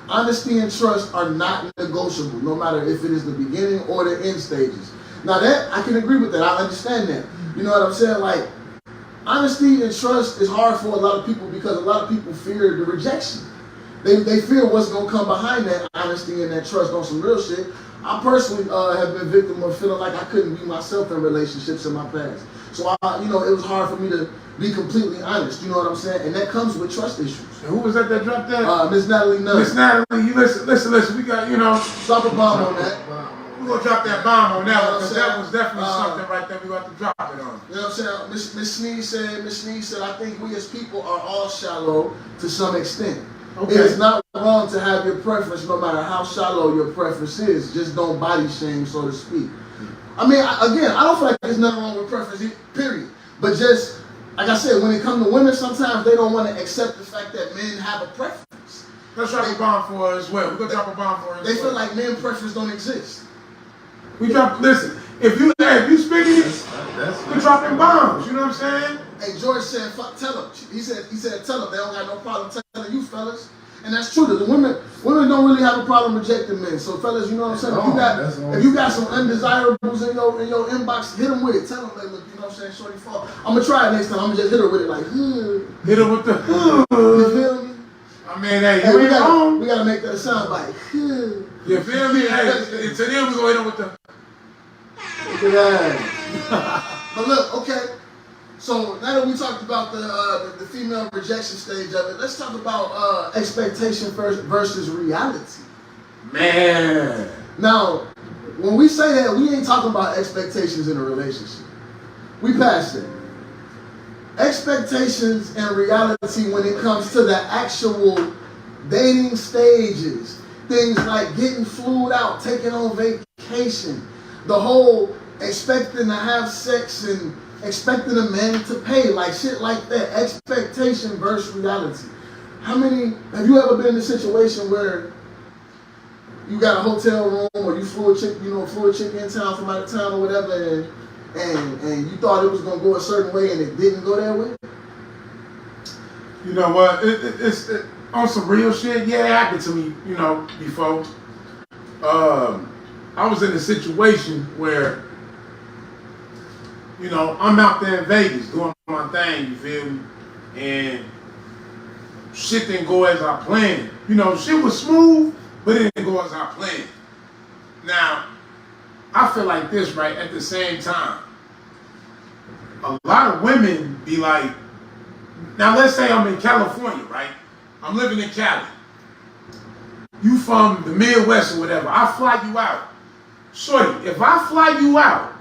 Honesty and trust are not negotiable, no matter if it is the beginning or the end stages. Now that, I can agree with that, I understand that. You know what I'm saying? Like, honesty and trust is hard for a lot of people because a lot of people fear the rejection. They fear what's gonna come behind that honesty and that trust on some real shit. I personally have been victim of feeling like I couldn't be myself in relationships in my past. So it was hard for me to be completely honest. You know what I'm saying? And that comes with trust issues. And who was that dropped that? Miss Natalie Nunn. Miss Natalie, you listen. We got, drop a bomb on that. We're gonna drop that bomb on that one because You know what that I'm was definitely saying? something right there. We got to drop it on. You know what I'm saying? Miss Sneeze said, I think we as people are all shallow to some extent. Okay. It is not wrong to have your preference, no matter how shallow your preference is. Just don't body shame, so to speak. I mean, I don't feel like there's nothing wrong with preference, period. But just, like I said, when it comes to women, sometimes they don't want to accept the fact that men have a preference. Let's drop a bomb for her as well. We're gonna drop a bomb for her as well. They feel like men preference don't exist. Listen, if you speaking it, we're dropping bombs. You know what I'm saying? Hey, George said, fuck, tell them. He said, tell them. They don't got no problem telling you, fellas. And that's true. The women don't really have a problem rejecting men. So, fellas, you know what I'm saying? If you got some undesirables in your inbox, hit them with it. Tell them, like, look, you know what I'm saying? Shorty fall. I'm gonna try it next time. I'm gonna just hit her with it, like, Hit her with the. You feel me? I mean, hey, you ain't wrong. We gotta make that sound like. You feel me? Hey, to them we go hit them with the. Look at that. But look, okay. So now that we talked about the female rejection stage of it, let's talk about expectation versus reality. Man. Now, when we say that, we ain't talking about expectations in a relationship. We passed it. Expectations and reality when it comes to the actual dating stages. Things like getting flued out, taking on vacation, the whole expecting to have sex and expecting a man to pay, like shit like that. Expectation versus reality. Have you ever been in a situation where you got a hotel room or you flew a chick in town from out of town or whatever, and you thought it was gonna go a certain way and it didn't go that way? You know what? It's on some real shit. Yeah, it happened to me. Before. I was in a situation where, I'm out there in Vegas doing my thing, you feel me? And shit didn't go as I planned. Shit was smooth, but it didn't go as I planned. Now, I feel like this, right, at the same time. A lot of women be like, now let's say I'm in California, right? I'm living in Cali. You from the Midwest or whatever, I fly you out. Shorty, if I fly you out,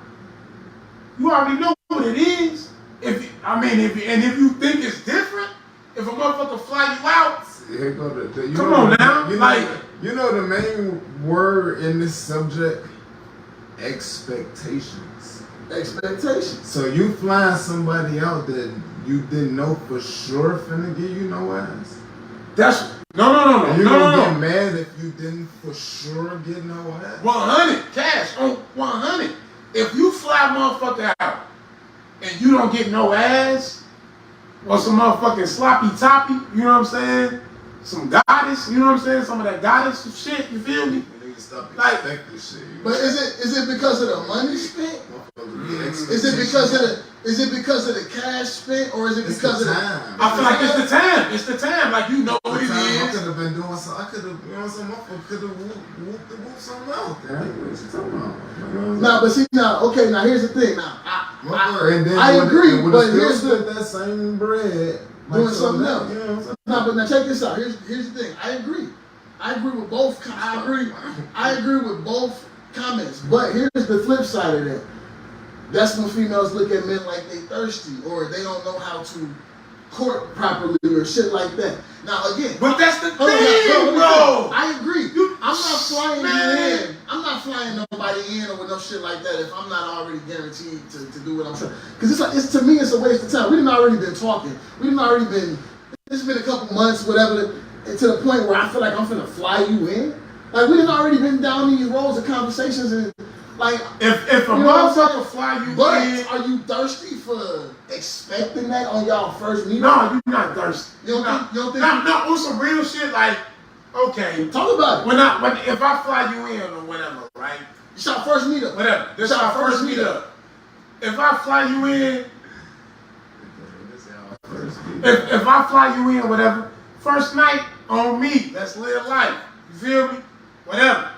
you already know what it is. If you think it's different, if a motherfucker fly you out, come on now. You know the main word in this subject? Expectations. Expectations. So you flying somebody out that you didn't know for sure finna give you no ass? That's no. You gonna get mad if you didn't for sure get no ass? 100 cash on 100. If you fly motherfucker out and you don't get no ass or some motherfucking sloppy toppy, you know what I'm saying? Some goddess, you know what I'm saying? Some of that goddess shit, you feel me? You need to stop Like, expecting shit. But is it because of the money spent? Is it because of Is it because of the cash spent, or is it because of the time? I feel like it's the time. It's the time. Like, you know what it I is. could have been doing something. I could have, you know, some motherfucker could have whooped something else. What you talking about? Nah, but see now, okay, now here's the thing. Now, I I agree, but here's that same bread doing something else. You know what I'm saying? No, but now check this out. Here's the thing. I agree with both. I agree with both comments. But here's the flip side of that. That's when females look at men like they thirsty, or they don't know how to court properly, or shit like that. Now again, But that's the hold on, thing, bro. I agree. You- I'm not flying man. you in. I'm not flying nobody in or with no shit like that if I'm not already guaranteed to do what I'm saying. Because it's to me, it's a waste of time. We done already been talking. We done already been. It's been a couple months, whatever, and to the point where I feel like I'm finna fly you in. Like we done already been down these roads of conversations, and like If a you know what I'm saying? motherfucker fly you But in, are you thirsty for expecting that on y'all first meeting? no, you're not thirsty. You don't think? No, on some real shit, like, okay. Talk about it. If I fly you in or whatever, right? It's our first meetup. Whatever. This is our first meetup. If I fly you in, if I fly you in, whatever, first night on me, let's live life. You feel me? Whatever.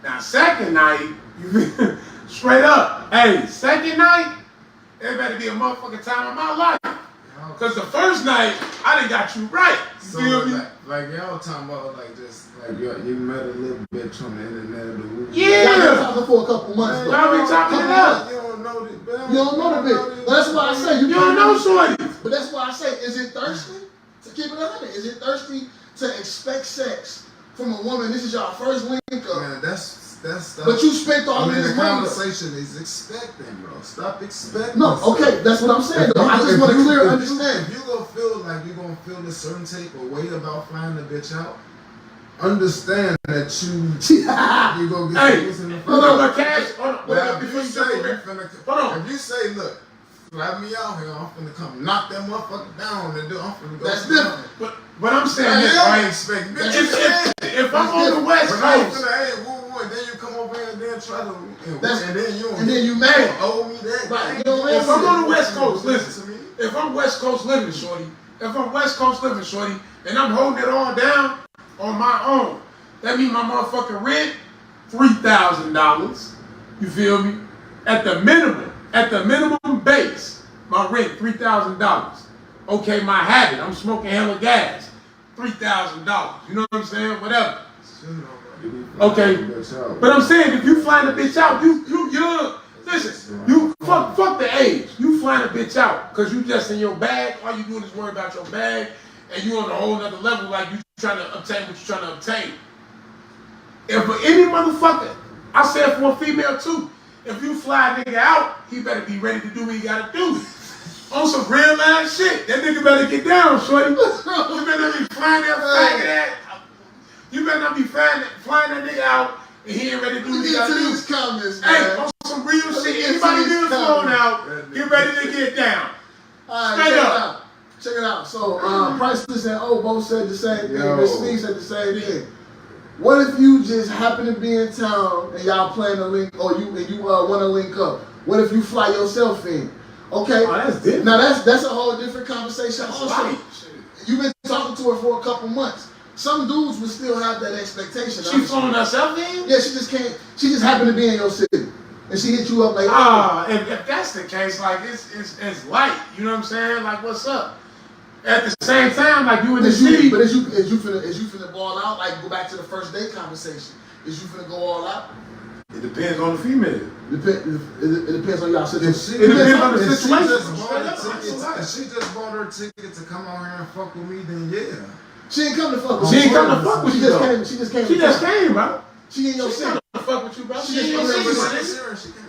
Now, second night, you feel straight up. Hey, second night, it better be a motherfucking time of my life. Cause the first night, I done got you right. You So feel me? like y'all talking about like just like you met a little bitch on the internet or the woo. Yeah. Y'all been talking for a couple months, though. Y'all been chopping it up. You don't know this. You don't know the bitch. That's why I say You don't know shorty. But that's why I say, is it thirsty to keep it 100? Is it thirsty to expect sex from a woman? This is your first link up. Man, that's But you spent all the this money. conversation is expecting, bro. Stop expecting. No, okay, that's what I'm saying, though. I just want to clear understand. If you gonna feel like you're gonna feel a certain type of way about flying the bitch out, understand that you go get Hey, this in the hold on, but Cash, hold on. But Before if you jump you over there, say hold on. if you say, look, fly me out here, I'm finna come knock that motherfucker down and do. I'm finna go. That's down. different. But I'm saying Man, this, you don't right? expect bitch. That's You different. can. If I'm on the West But now you Coast, finna, hey, woo, and then you come over here and then try to, And then you mad. owe me that. Right, Hey, you don't if I'm on the West listen Coast, to listen. me. If I'm West Coast living, shorty, and I'm holding it all down on my own, that means my motherfucking rent, $3,000. You feel me? At the minimum base, my rent, $3,000. Okay, my habit, I'm smoking hella gas, $3,000. You know what I'm saying? Whatever. Okay. But I'm saying, if you flying a bitch out, you young. Listen, you fuck the age. You flying a bitch out because you just in your bag. All you doing is worry about your bag, and you on a whole nother level, like you trying to obtain what you trying to obtain. If for any motherfucker, I said for a female too, if you fly a nigga out, he better be ready to do what he gotta do. On some real ass shit, that nigga better get down, shorty. You better not be flying that faggot ass. You better not be flying that nigga out and he ain't ready to do what he Get gotta to do. these comments, Hey, man. on some real Let me shit, get anybody to been these flown comments. out, get ready to get down. All right, Straight check it up. out. Check it out. So, Priceless and O both said the same thing. Yo. Miss Steve said the same thing. What if you just happen to be in town and y'all plan to link, or you want to link up? What if you fly yourself in? Okay. Oh, that's different. Now that's a whole different conversation. That's Also, right. you've been talking to her for a couple months. Some dudes would still have that expectation. She flown herself in? Yeah, she just can't. She just happened to be in your city, and she hit you up like, If that's the case, like it's light. You know what I'm saying? Like, what's up? At the same time, like you in the city. But is you finna ball out? Like go back to the first date conversation. Is you finna go all out? It depends on the female. It depends on y'all situation. It depends on the If she situation. just bought her ticket to come out here and fuck with me, then yeah. She ain't come to fuck with She you. ain't come to fuck with She you, just though. came. She just came. She just came, bro. She in your She city. come to fuck with you, bro. She She ain't just your come city, to man.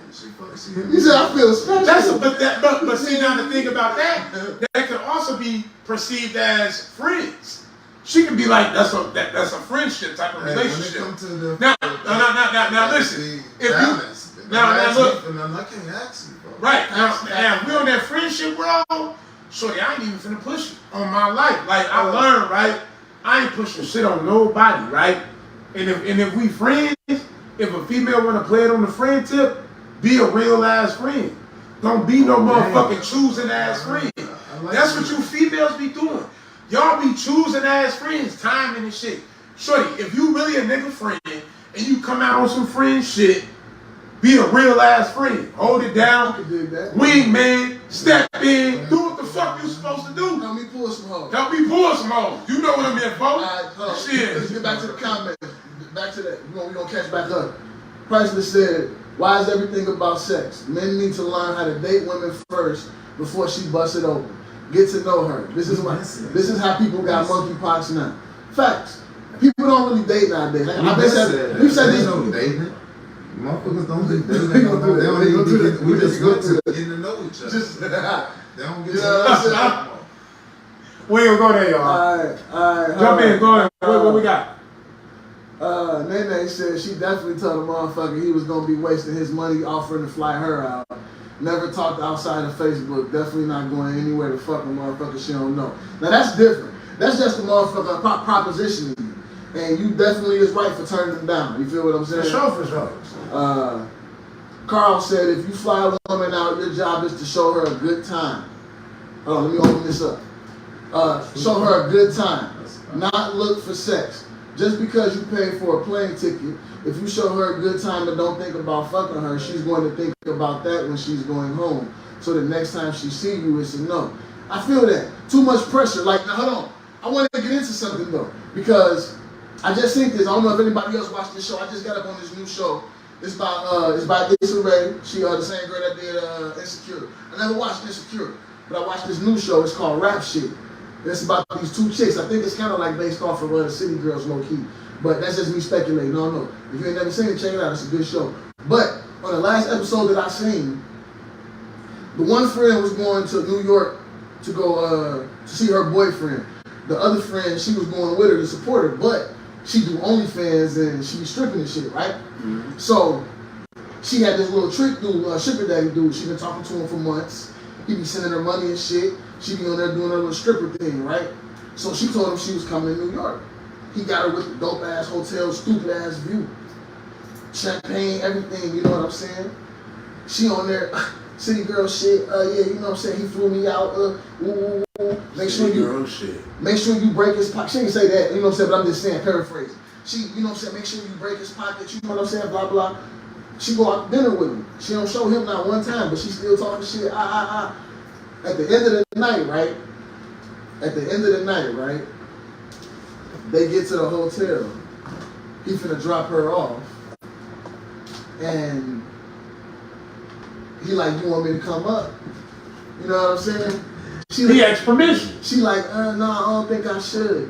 You said I feel special. But see now the thing about that could also be perceived as friends. She can be like that's a friendship type of relationship. When it come to the Now listen. If you now look I can't ask you, bro. right now we on that friendship world. Shorty, I ain't even finna push it on my life. Like I learned, right? I ain't pushing shit on nobody, right? And if we friends, if a female wanna play it on the friend tip, be a real ass friend. Don't be no motherfucking choosing ass friend. like That's that. what you females be doing. Y'all be choosing ass friends, timing and shit. Shorty, if you really a nigga friend and you come out on some friend shit, be a real ass friend. Hold it I down. can dig that. Wingman, step in, do what the fuck you supposed to do. Help me pull some hoes. Don't be pulling some hoes. You know what I'm here for. All right, hold on. Let's Shit. get back to the comments. Back to that. We're gonna catch back up. Priceless said, why is everything about sex? Men need to learn how to date women first before she busts it open. Get to know her. This is how people got monkeypox now. Facts. People don't really date nowadays. Like, we've said these. No dating. Motherfuckers don't do dating. We gonna do that. They don't We gonna do even that. we We just gonna go do to that. getting to know each other. Just, They don't get You to know what I'm saying? We ain't gonna go there, y'all. Alright. Jump in, go ahead. What we got? Nene said she definitely told the motherfucker he was gonna be wasting his money offering to fly her out. Never talked outside of Facebook. Definitely not going anywhere to fuck a motherfucker she don't know. Now that's different. That's just a motherfucker propositioning you. And you definitely is right for turning them down. You feel what I'm saying? For sure. Carl said if you fly a woman out, your job is to show her a good time. Hold on, let me open this up. Show her a good time, not look for sex. Just because you pay for a plane ticket, if you show her a good time and don't think about fucking her, she's going to think about that when she's going home. So the next time she see you, it's a no. I feel that. Too much pressure. Like, now, hold on. I want to get into something though, because I just think this. I don't know if anybody else watched this show. I just got up on this new show. It's by Issa Rae. She the same girl that did Insecure. I never watched Insecure, but I watched this new show. It's called Rap Shit. It's about these two chicks. I think it's kind of like based off of the City Girls, low key. But that's just me speculating. No, no. If you ain't never seen it, check it out. It's a good show. But on the last episode that I seen, the one friend was going to New York to go to see her boyfriend. The other friend, she was going with her to support her, but she do OnlyFans and she be stripping and shit, right? Mm-hmm. So she had this little trick dude, sugar daddy dude. She been talking to him for months. He be sending her money and shit. She be on there doing her little stripper thing, right? So she told him she was coming to New York. He got her with the dope ass hotel, stupid ass view, champagne, everything. You know what I'm saying? She on there, city girl shit. Yeah, you know what I'm saying? He flew me out. Make sure you break his pocket. She didn't say that. You know what I'm saying? But I'm just saying, paraphrase. She, you know what I'm saying? Make sure you break his pocket. You know what I'm saying? Blah blah. She go out to dinner with him. She don't show him not one time, but she still talking shit. At the end of the night, right? They get to the hotel. He finna drop her off. And he like, you want me to come up? You know what I'm saying? He asked permission. She like, no, I don't think I should.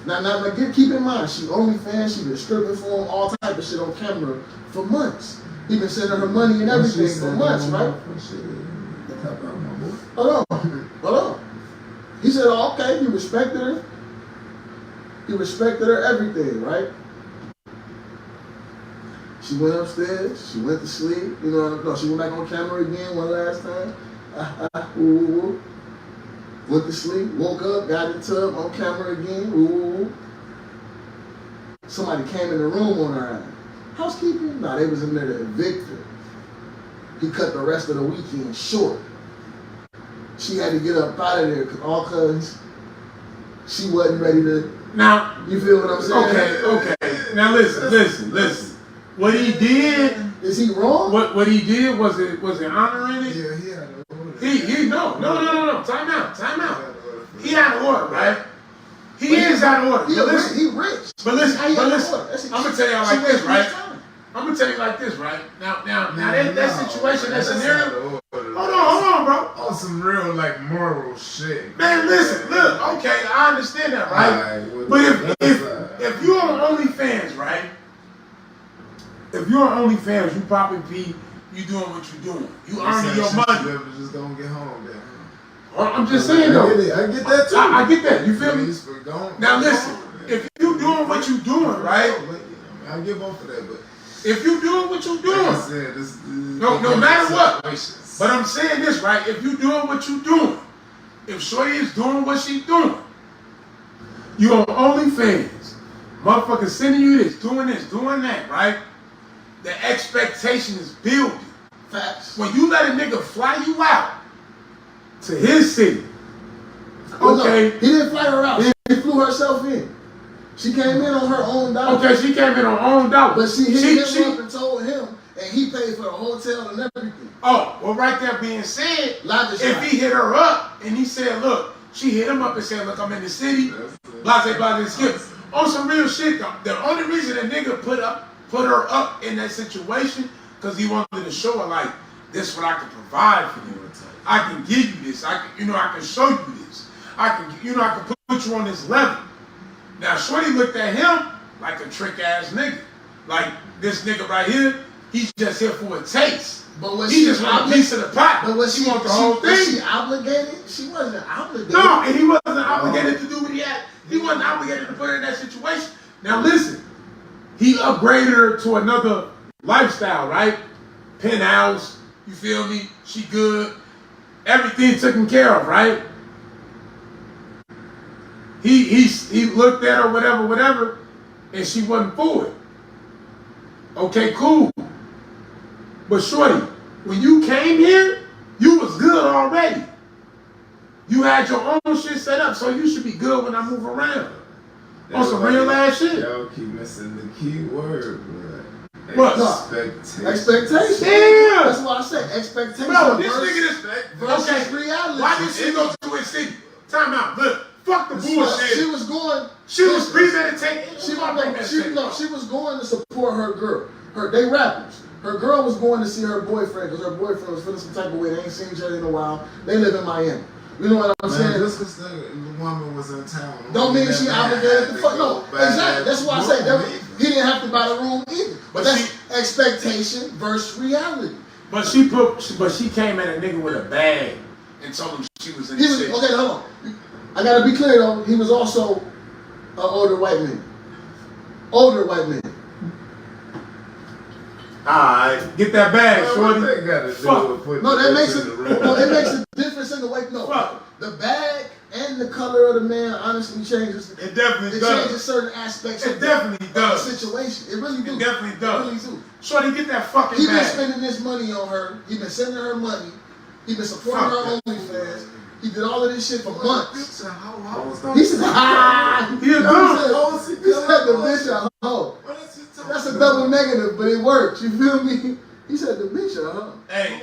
Now, keep in mind, she OnlyFans, she been stripping for him, all type of shit on camera for months. He been sending her money and everything for months, right? Hold on. He said, oh, okay, he respected her. He respected her everything, right? She went upstairs, she went to sleep, you know, no, she went back on camera again one last time. Went to sleep, woke up, got in the tub, on camera again. Somebody came in the room on her ass. Housekeeping? Nah, they was in there to evict her. He cut the rest of the weekend short. She had to get up out of there because she wasn't ready to. Now, you feel what I'm saying? Okay. Now listen. What he did, is he wrong? What he did was it honoring it? Yeah, he had an order. He no. Time out. He out of order, right? He is out of order. He rich. But listen. I'm gonna tell y'all like this, right? I'm gonna tell you like this, right? Now that situation, that scenario. Hold on, bro. On some real like moral shit. Man, listen, look, okay, I understand that, right? But if you're on OnlyFans, right? If you're on OnlyFans, you probably you doing what you're doing. You earning your money. Just gonna get home then. I'm just saying though. I get that too. I get that. You feel me? Now listen, if you doing what you doing, right? I get both of that, but if you doing what you doing, like I said, no matter what. But I'm saying this, right? If you doing what you doing, if Shorty is doing what she doing, you on OnlyFans, motherfucker sending you this, doing that, right? The expectation is building Facts. When you let a nigga fly you out to his city, Oh, no, okay. he didn't fly her out. He flew herself in. She came in on her own dollar. Okay, she came in on her own dollar. But she hit him up and told him, and he paid for the hotel and everything. Oh, well, right there being said, Lavish if life. he hit her up and he said, look, she hit him up and said, look, I'm in the city, blah, skip. On some real shit, though. The only reason a nigga put her up in that situation, because he wanted to show her, like, this is what I can provide for you. I can give you this. I can show you this. I can put you on this level. Now, Shorty looked at him like a trick-ass nigga. Like, this nigga right here, he's just here for a taste. But was He she just want a piece of the pie. But was He want the whole was thing. she obligated? She wasn't obligated. No, and he wasn't obligated to do what he had. He wasn't obligated to put her in that situation. Now listen, he upgraded her to another lifestyle, right? Penthouse, you feel me? She good. Everything taken care of, right? He looked at her, whatever, and she wasn't for it. Okay, cool. But shorty, when you came here, you was good already. You had your own shit set up, so you should be good when I move around. On some real ass shit. Y'all keep missing the key word, bro. What? Expectation. Yeah. That's what I said. Expectation. Bro, this nigga versus reality. Why did she go to his city? Time out. Look, fuck the bullshit. She was going. She was premeditating. She was going to support her girl. They rappers. Her girl was going to see her boyfriend because her boyfriend was feeling some type of way. They ain't seen each other in a while. They live in Miami. You know what I'm saying? Just because the woman was in town. Don't mean she obligated to fuck. No, exactly. That's why I say he didn't have to buy the room either. But that's expectation versus reality. But she came at a nigga with a bag and told him she was in the city. Okay, hold on. I gotta be clear though. He was also an older white man. Older white man. Alright, get that bag, shorty. They gotta do No, that makes it. No, it makes a difference in the way. No, the bag and the color of the man honestly changes. It definitely It does. changes certain aspects. It of definitely does. the situation. It really do. It definitely does. It really do. Shorty, get that fucking He been bag. spending this money on her. He been sending her money. He been supporting her OnlyFans. He did all of this shit for months. He said, "Ah." He a dumb. He said the bitch a hoe. That's a double negative, but it worked. You feel me? He said the bitch a hoe. Hey.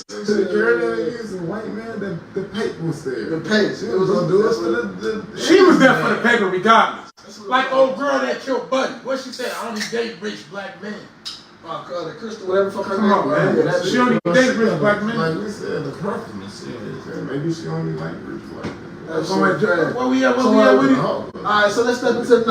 The girl that used a white man, the paper was there. The pace. She was gonna do it for the She was there for the paper regardless. Like old girl that killed Buddy. What she said? I only date rich black men. The Crystal, whatever fuck her Come name on, was. man. Yeah, that She bitch. only date rich black men. Like we said, the preference. Maybe she only like rich black men. That shit Where trash. we at? So, Where we at with it? Alright, so let's step into the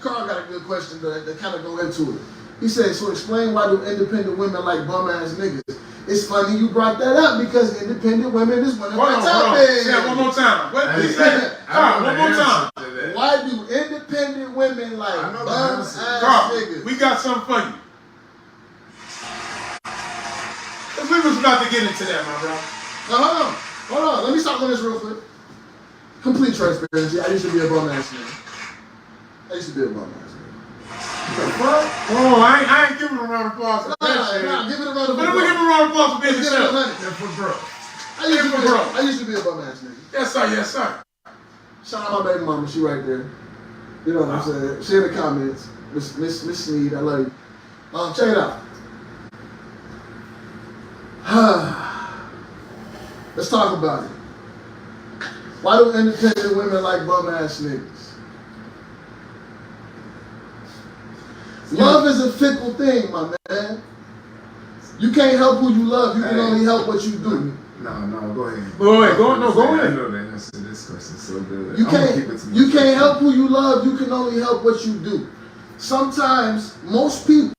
Carl got a good question that kind of go into it. He said, so explain why do independent women like bum ass niggas? It's funny you brought that up because independent women is one of Hold my on. topics. Say it one more time. What he said? Carl, one more time. Why do independent women like bum ass Carl, niggas? we got something for you. We was about to get into that, my bro. Now hold on. Let me stop on this real quick. Complete transparency. I used to be a bum ass nigga. Oh, I ain't giving a round of applause for that shit. Nah, give it a round of But I'm applause. gonna give a round of applause for being Give it a yourself. hundred. For bro. I used to be a bum ass nigga. Yes, sir. Yes, sir. Shout out my baby mama, she right there. You know what I'm saying? She in the comments. Miss Sneed, I love you. Check it out. Let's talk about it. Why do independent women like bum ass niggas? Love is a fickle thing, my man. You can't help who you love. You can only help what you do. No, go ahead. Go ahead. I Go know the answer to this question so good. You can't help who you love. You can only help what you do. Sometimes most people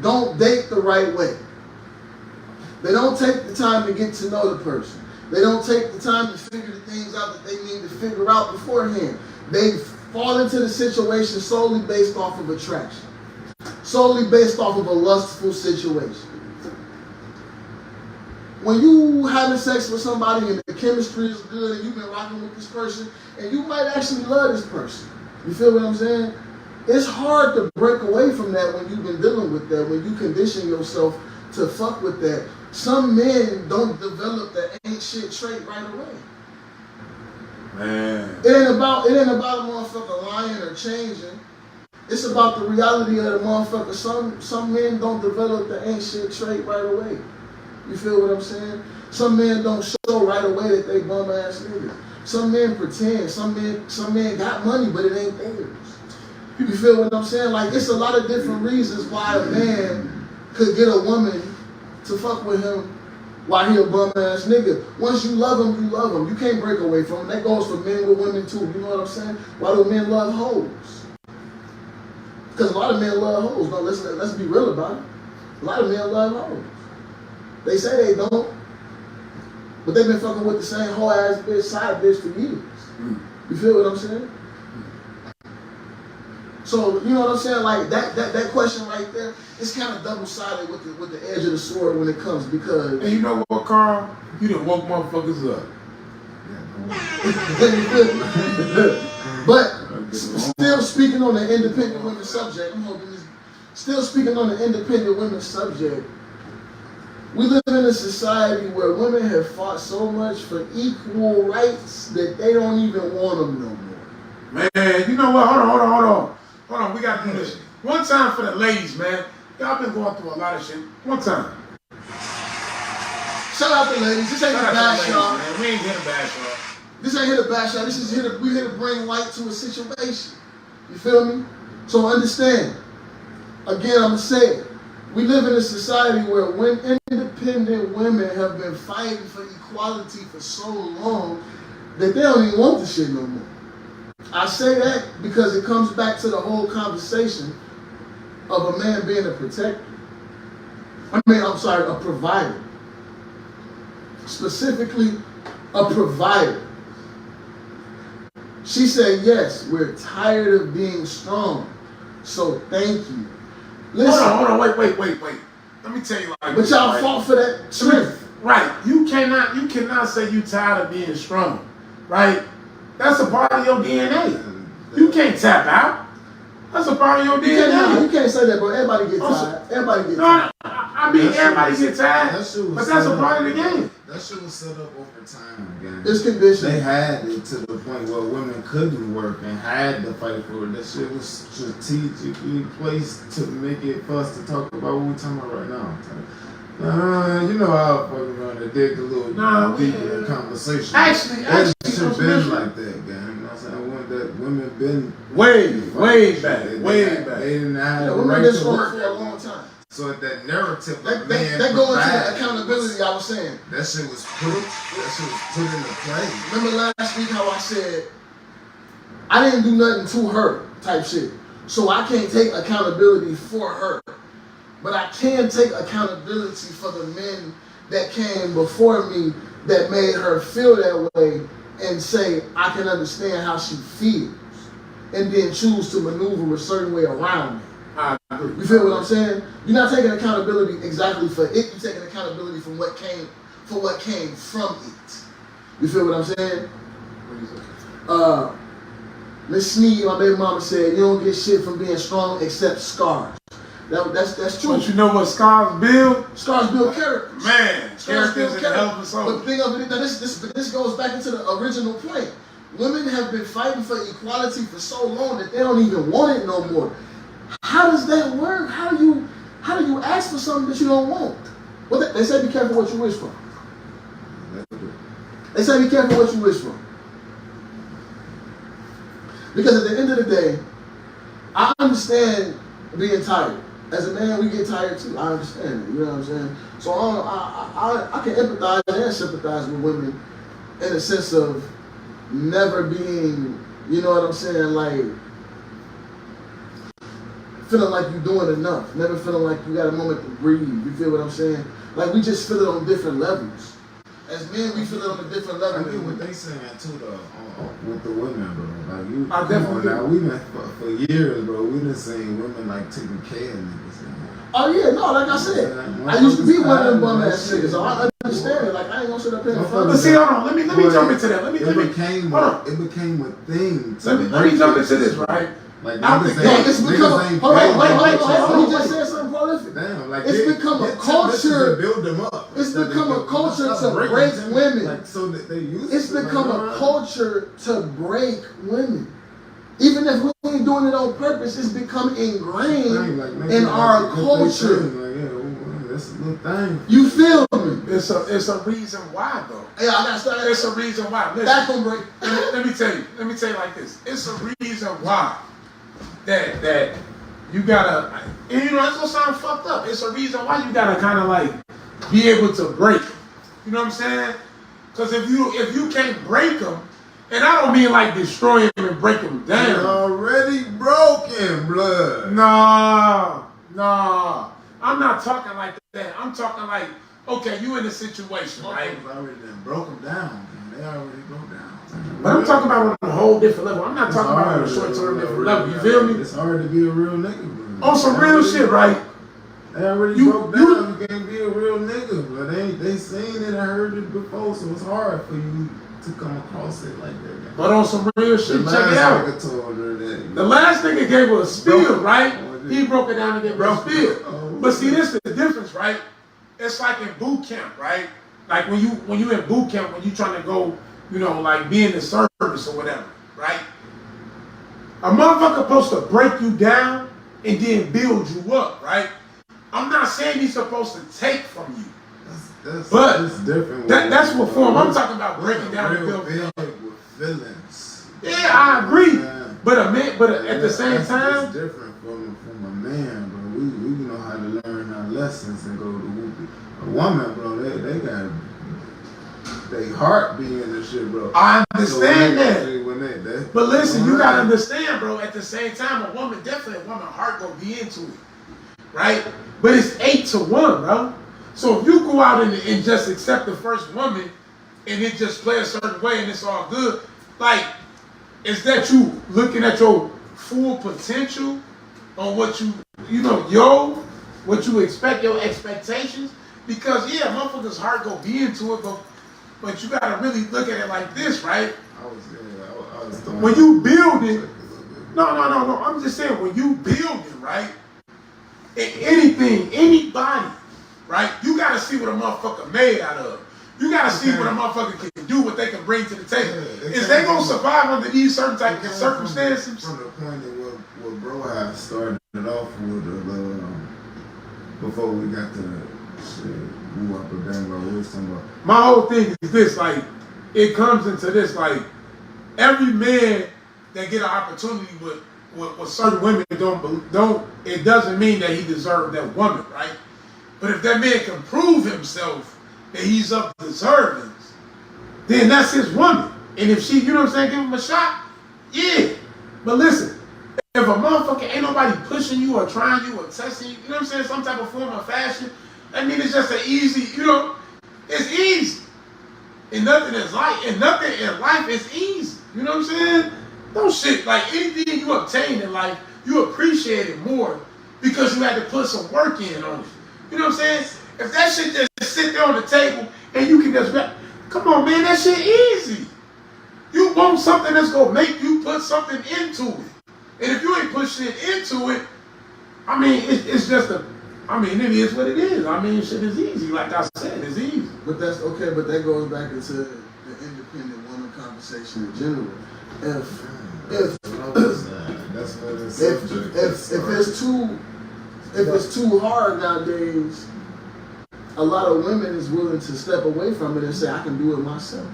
don't date the right way. They don't take the time to get to know the person. They don't take the time to figure the things out that they need to figure out beforehand. They fall into the situation solely based off of attraction. Solely based off of a lustful situation. When you having sex with somebody and the chemistry is good and you've been rocking with this person and you might actually love this person. You feel what I'm saying? it's hard to break away from that when you've been dealing with that, when you condition yourself to fuck with that. Some men don't develop the ain't shit trait right away. Man. It ain't about a motherfucker lying or changing. It's about the reality of the motherfucker. Some men don't develop the ain't shit trait right away. You feel what I'm saying? Some men don't show right away that they bum ass niggas. Some men pretend. Some men got money, but it ain't theirs. You feel what I'm saying? Like, it's a lot of different reasons why a man could get a woman to fuck with him while he a bum ass nigga. Once you love him, you love him. You can't break away from him. That goes for men with women too. You know what I'm saying? Why do men love hoes? Because a lot of men love hoes. No, let's be real about it. A lot of men love hoes. They say they don't, but they've been fucking with the same whole ass bitch, side bitch for years. You feel what I'm saying? So, you know what I'm saying? Like, that question right there, it's kind of double-sided with the edge of the sword when it comes, because... And you know what, Carl? You done woke motherfuckers up. But still speaking on the independent women subject, I'm hoping this... Still speaking on the independent women subject, we live in a society where women have fought so much for equal rights that they don't even want them no more. Man, you know what? Hold on. Hold on, we gotta do this. One time for the ladies, man. Y'all been going through a lot of shit. One time. Shout out to ladies. This ain't Shout a out bash, to the y'all. ladies, man. We ain't here to bash y'all. This ain't here to bash y'all. This is we here to bring light to a situation. You feel me? So understand. Again, I'm gonna say it. We live in a society where independent women have been fighting for equality for so long that they don't even want the shit no more. I say that because it comes back to the whole conversation of a man being a protector. A provider. Specifically, a provider. She said, yes, we're tired of being strong, so thank you. Listen, Hold on, wait. Let me tell you like but this, y'all right? fought for that truth. Right. You cannot say you tired of being strong. Right? That's a part of your DNA. You can't tap out. That's a part of your DNA. You can't say that, bro. Everybody gets tired. Everybody gets tired. I mean, everybody gets tired, but that's a part of the game. That shit was set up over time, again. It's conditioned. They had it to the point where women couldn't work and had to fight for it. That shit was strategically placed to make it for us to talk about what we're talking about right now. You know how I fucking around and dig a little deeper in conversation. Actually, that shit been like that, gang. You know what I'm saying? Women been way back. They didn't have the women right been to strong work for a long time. So that narrative That of man go into the provides, accountability I was saying. that shit was put into play. Remember last week how I said I didn't do nothing to her type shit. So I can't take accountability for her. But I can take accountability for the men that came before me that made her feel that way and say, I can understand how she feels. And then choose to maneuver a certain way around me. You feel what I'm saying? You're not taking accountability exactly for it. You're taking accountability from what came from it. You feel what I'm saying? Miss Sneed, my baby mama said, you don't get shit from being strong except scars. That's true. But you know what scars build? Scars build character. Man, Scars characters build in the hell of a character. soul. But the thing of it, this goes back into the original point. Women have been fighting for equality for so long that they don't even want it no more. How does that work? How do you ask for something that you don't want? Well, they say be careful what you wish for. They say be careful what you wish for. Because at the end of the day, I understand being tired. As a man, we get tired too. I understand it. You know what I'm saying? So I can empathize and sympathize with women in the sense of never being, you know what I'm saying, like feeling like you're doing enough. Never feeling like you got a moment to breathe. You feel what I'm saying? Like we just feel it on different levels. As men, we feel it on a different level. I get what they saying too, though, with the women, bro. Like you, I definitely now we been for years, bro. We been seeing women like taking care of niggas. Oh yeah, no, like I said, I used to be one of them bum ass niggas, so I understand it. Like I ain't gonna sit up here and front. But see, hold on, let me jump into that. Let me It became a thing. let me jump into this, right? Like I niggas think Yo, ain't, it's niggas become. ain't Hold on, built wait, them wait, bitches wait. up. He just said something prolific. Damn, like It's get- become a get some bitches culture- and build them up. It's Instead of become a building- culture stop to breaking break them. women. Like so that they use It's it, become like, a culture to break women. Even if we ain't doing it on purpose, it's become ingrained like, make in it our like a good culture. thing. Like, yeah, well, that's a little thing. You feel me? It's a reason why though. Yeah, I gotta start. It's a reason why. Listen, Back on break. let me tell you like this. It's a reason why that you gotta, and you know, it's gonna sound fucked up. It's a reason why you gotta kind of like be able to break them. You know what I'm saying? Because if you can't break them, and I don't mean like destroy them and break them They're down. already broken, blood. No. I'm not talking like that. I'm talking like, okay, you in a situation, right? Motherfuckers already done broke them down. Man. They already broke down. But I'm talking about on a whole different level. I'm not It's talking about on a hard short to term be a different real level. You guy. feel me? It's hard to be a real nigga, bro. On some real shit, right? They already You- broke down. You can't be a real nigga, but they seen it and heard it before, so it's hard for you to come across it like that. But on some real shit, The check it last out. nigga told her that. The last nigga gave her a spiel, Broke it. right? Oh, He broke it down and gave her a Broke it. spiel. Oh, But see, yeah. this is the difference, right? It's like in boot camp, right? Like when you in boot camp, when you trying to go, you know, like be in the service or whatever, right? A motherfucker supposed to break you down and then build you up, right? I'm not saying he's supposed to take from you. But that's different. That's what form I'm talking about, breaking down and real building big up. with feelings. Yeah, I agree. Yeah. But at the same It's time, different from a man, bro. We know how to learn our lessons and go to whoopie. A woman, bro, they got they heart being in the shit, bro. I understand that. When that. But listen, you gotta understand, bro. At the same time, a woman heart gonna be into it, right? But it's 8-1, bro. So if you go out and just accept the first woman and it just play a certain way and it's all good, like, is that you looking at your full potential on what what you expect, your expectations? Because yeah, motherfuckers' heart gonna be into it, but you gotta really look at it like this, right? I was When you build it, no. I'm just saying, when you build it, right? Anything, anybody, right? You gotta see what a motherfucker made out of. You gotta see what a motherfucker can do, what they can bring to the table. Is they gonna survive under these certain type of circumstances? From the point of what bro had started off with, before we got to the shit, we up and down what we was talking about. My whole thing is this, like, it comes into this, like, every man that get an opportunity with certain women don't, it doesn't mean that he deserved that woman, right? But if that man can prove himself that he's up to deserving, then that's his woman. And if she, you know what I'm saying, give him a shot, yeah. But listen, if a motherfucker ain't nobody pushing you or trying you or testing you, you know what I'm saying, some type of form of fashion, I mean, it's just an easy, you know, it's easy. And nothing in life is easy. You know what I'm saying? Don't shit, like anything you obtain in life, you appreciate it more because you had to put some work in on it. You know what I'm saying? If that shit just sit there on the table and you can just, come on, man, that shit easy. You want something that's gonna make you put something into it. And if you ain't put shit into it, I mean, it's just it is what it is. I mean, shit is easy. Like I said, it's easy. But that's okay. But that goes back into the independent woman conversation in general. If it's too hard nowadays, a lot of women is willing to step away from it and say, I can do it myself.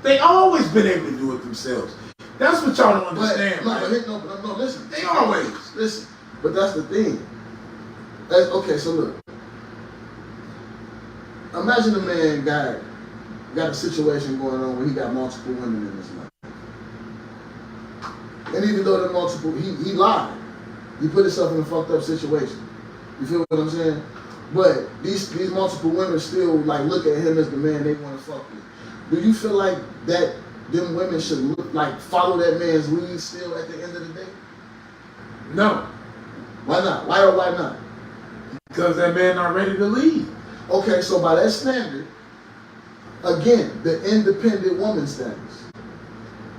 They always been able to do it themselves. That's what y'all don't understand, right? No, listen. They always. Listen, but that's the thing. Okay, so look. Imagine a man got a situation going on where he got multiple women in his life. And even though they're multiple, he lied. He put himself in a fucked up situation. You feel what I'm saying? But these multiple women still like look at him as the man they want to fuck with. Do you feel like that them women should follow that man's lead still at the end of the day? No. Why not? Why or why not? Because that man not ready to lead. Okay, so by that standard, again, the independent woman status,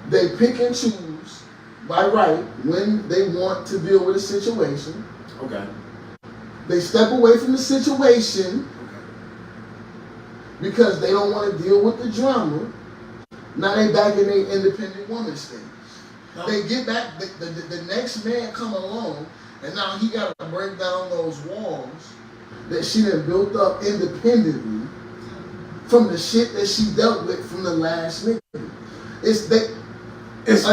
they pick and choose by right, when they want to deal with a situation, Okay. they step away from the situation because they don't want to deal with the drama. Now they back in their independent woman stage. They get back, the next man come along, and now he got to break down those walls that she done built up independently from the shit that she dealt with from the last nigga. It's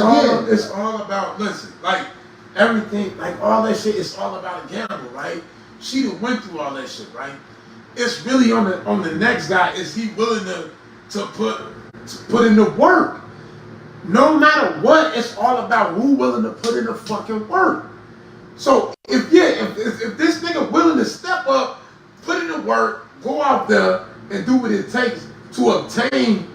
all about, listen, like everything, like all that shit, it's all about a gamble, right? She done went through all that shit, right? It's really on the next guy. Is he willing to put in the work? No matter what, it's all about who willing to put in the fucking work. So if this nigga willing to step up, put in the work, go out there and do what it takes to obtain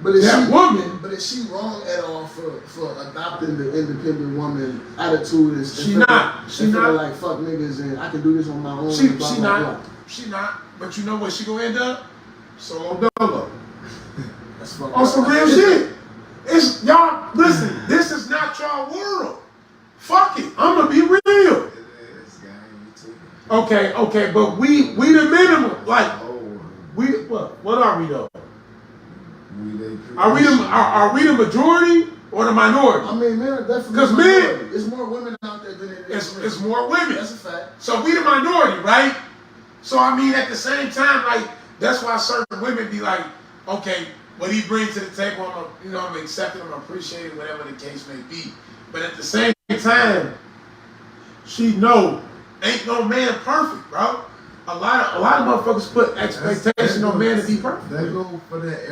that woman. But is she wrong at all for adopting the independent woman attitude? She not like fuck niggas and I can do this on my own. She not. But you know what she gonna end up? Solo dolo. That's fucking on some real shit. It's y'all. Listen, this is not y'all world. Fuck it. I'm gonna be real. Okay, but we the minimum. Like what are we though? Are we the majority or the minority? I mean, men are definitely because men. There's more women out there than it is. It's more women. That's a fact. So we the minority, right? So I mean, at the same time, like that's why certain women be like, okay, what he brings to the table, I'm accepting, I'm appreciating, whatever the case may be. But at the same time, she know ain't no man perfect, bro. A lot of motherfuckers put expectation on men to be perfect. They go for that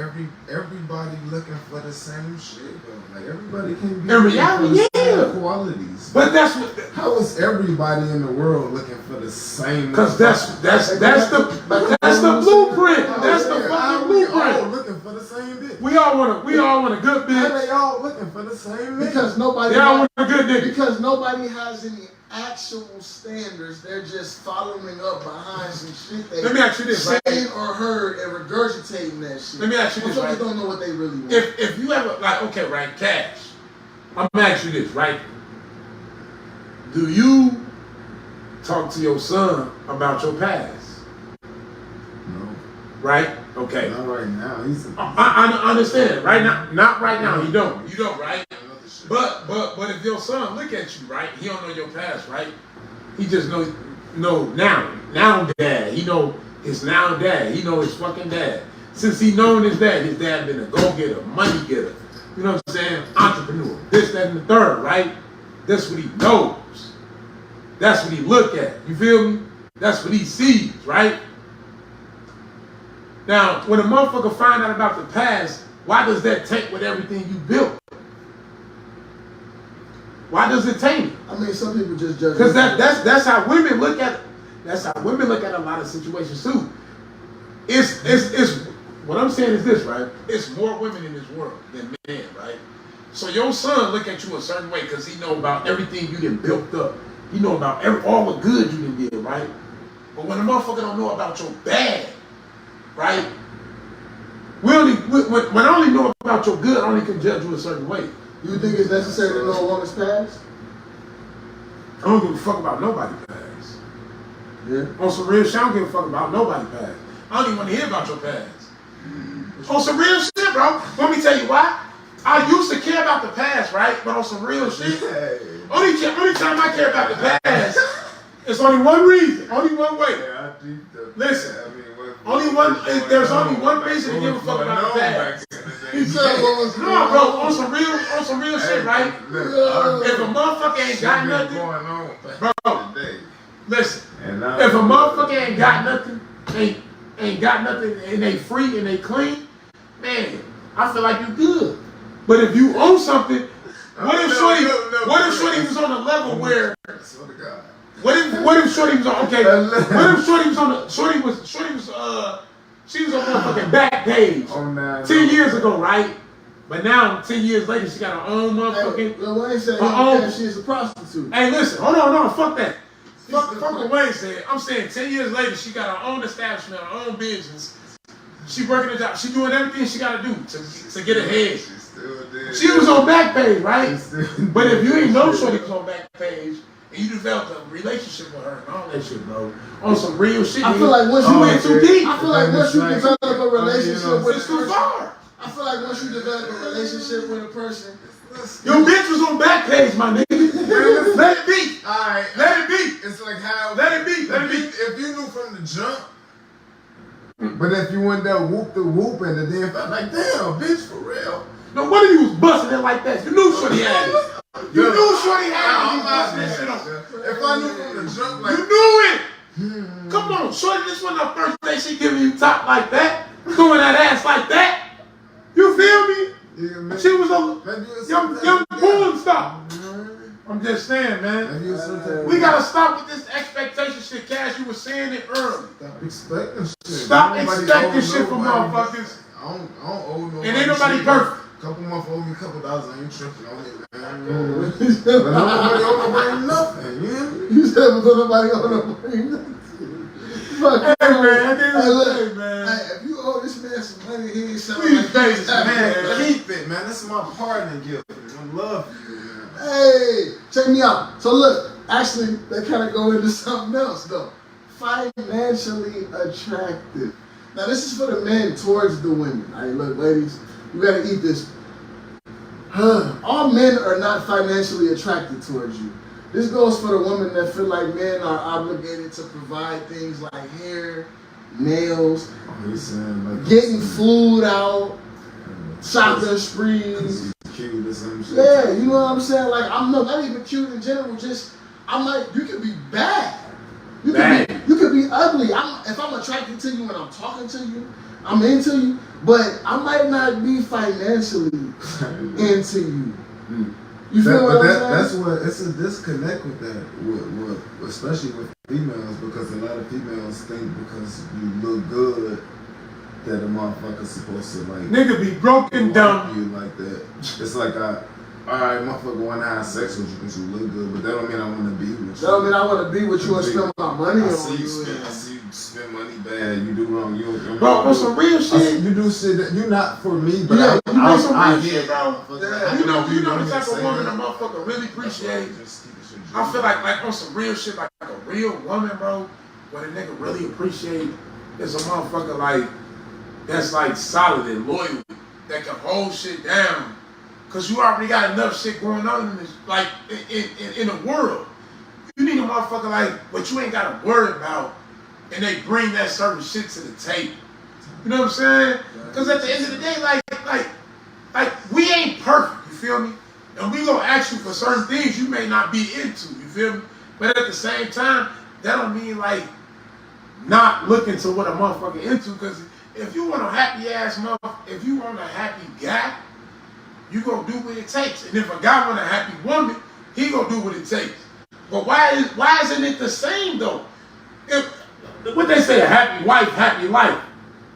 everybody looking for the same shit though. Like everybody can be in reality, yeah. Qualities. But that's what how is everybody in the world looking for the same? Because that's the blueprint. That's the fucking blueprint. We all looking for the same bitch. We all want a good bitch. Why they all looking for the same bitch? Because nobody they all want a good nigga. Because nobody has any actual standards. They're just following up behind some shit they let me ask you this, seen right? or heard and regurgitating that shit. Let me ask you this, right? Don't know what they really want. If you ever like, okay, right, Cash. I'm gonna ask you this, right? Do you talk to your son about your past? No. Right? Okay. Not right now. I understand. Right now, not right now. You don't, right? But if your son look at you, right? He don't know your past, right? He just know now dad. He know his now dad. He know his fucking dad. Since he known his dad been a go-getter, money getter. You know what I'm saying? Entrepreneur. This, that, and the third, right? That's what he knows. That's what he look at. You feel me? That's what he sees, right? Now, when a motherfucker find out about the past, why does that take with everything you built? Why does it taint it? I mean, some people just judge. Because that's how women look at it. That's how women look at a lot of situations too. It's what I'm saying is this, right? It's more women in this world than men, right? So your son look at you a certain way because he know about everything you done built up. He know about all the good you done did, right? But when a motherfucker don't know about your bad, right? When I only know about your good, I only can judge you a certain way. You think it's necessary to know a woman's past? I don't give a fuck about nobody's past. Yeah. On some real shit, I don't give a fuck about nobody's past. I don't even want to hear about your past. On some real shit, bro. Let me tell you why. I used to care about the past, right? But on some real shit, only time I care about the past is only one reason, only one way. Listen, there's only one reason to give a fuck about the past. No, bro, on some real shit, right? If a motherfucker ain't got nothing, bro, listen. If a motherfucker ain't got nothing, ain't got nothing, and they free and they clean, man, I feel like you good. But if you own something, what if Shorty was on a level where? What if Shorty was on? Okay, what if Shorty was on the? Shorty was she was on motherfucking back page 10 years ago, right? But now 10 years later, she got her own motherfucking. Wayne said she's a prostitute. Hey, listen, hold on, fuck that. Fuck what Wayne said. I'm saying 10 years later, she got her own establishment, her own business. She working a job. She doing everything she got to do to get ahead. still did. She was on Backpage, right? Still But if you ain't know shit. Shorty was on Backpage and you developed a relationship with her and all that shit, bro, on some real shit, I feel like once you you went too deep. I feel like once you develop a relationship with a It's too person, far. I feel like once you develop a relationship with a person, Your bitch was on Backpage, my nigga. Let it be. Alright, Let it be. it's like how Let it be. Let it be. if you knew from the jump, but if you went there whoop the whoop and then felt like damn bitch for real. No wonder you was busting it like that. You knew Shorty had it. You knew Shorty had it. You busting that shit on. If I knew from the jump, like You knew it. Come on, Shorty, this wasn't her first day she giving you top like that. Doing that ass like that. You feel me? yeah, maybe, She was a maybe it's young something- porn star. I'm just saying, man. Maybe it's something- We gotta stop with this expectation shit, Cash. You were saying it early. Stop expecting shit. Stop Nobody expecting owe shit from nobody. motherfuckers. I don't owe nobody. And ain't nobody shit. perfect. Couple months owe me a couple dollars. I ain't tripping on it, man. But nobody owe nobody nothing. You hear me? you said nobody on the brain. Fuck, Hey, man, at the end of the look, day, man. hey, if you owe this man some money, he ain't sound Please like pay he's this happy, man. Keep it, man. This is my partner gift. I love you, man. Hey, check me out. So look, actually, they kind of go into something else though. Financially attractive. Now this is for the men towards the women. All right, look, ladies, you gotta eat this. All men are not financially attracted towards you. This goes for the women that feel like men are obligated to provide things like hair, nails, Oh, he's saying like getting food out, shopping sprees. cute or some shit. Yeah, you know what I'm saying? Like, I'm not even cute in general, just, I'm like, you can be bad. You can be ugly. If I'm attracted to you and I'm talking to you, I'm into you, but I might not be financially into you. You feel what I'm saying? That's what it's a disconnect with that, with especially with females, because a lot of females think because you look good that a motherfucker's supposed to like Nigga be broken down. you like that. It's like alright, motherfucker want to have sex with you because you look good, but that don't mean I want to be with you. That don't mean I want to be with you and spend my money I on see you you. spend money bad. You do wrong. You Bro, on some real shit. You do shit that you not for me, but Yeah, You make some I real hear shit, bro. Yeah. You know the type of woman a motherfucker really appreciate. I feel like on some real shit, like a real woman, bro, what a nigga really appreciate is a motherfucker like that's like solid and loyal, that can hold shit down. Cause you already got enough shit going on in this, like in the world. You need a motherfucker like what you ain't gotta worry about, and they bring that certain shit to the table. You know what I'm saying? Cause at the end of the day, like we ain't perfect. You feel me? And we gonna ask you for certain things you may not be into. You feel me? But at the same time, that don't mean like not looking to what a motherfucker into. Cause if you want a happy ass if you want a happy guy, you gonna do what it takes. And if a guy want a happy woman, he gonna do what it takes. But why isn't it the same though? If what they say, a happy wife, happy life.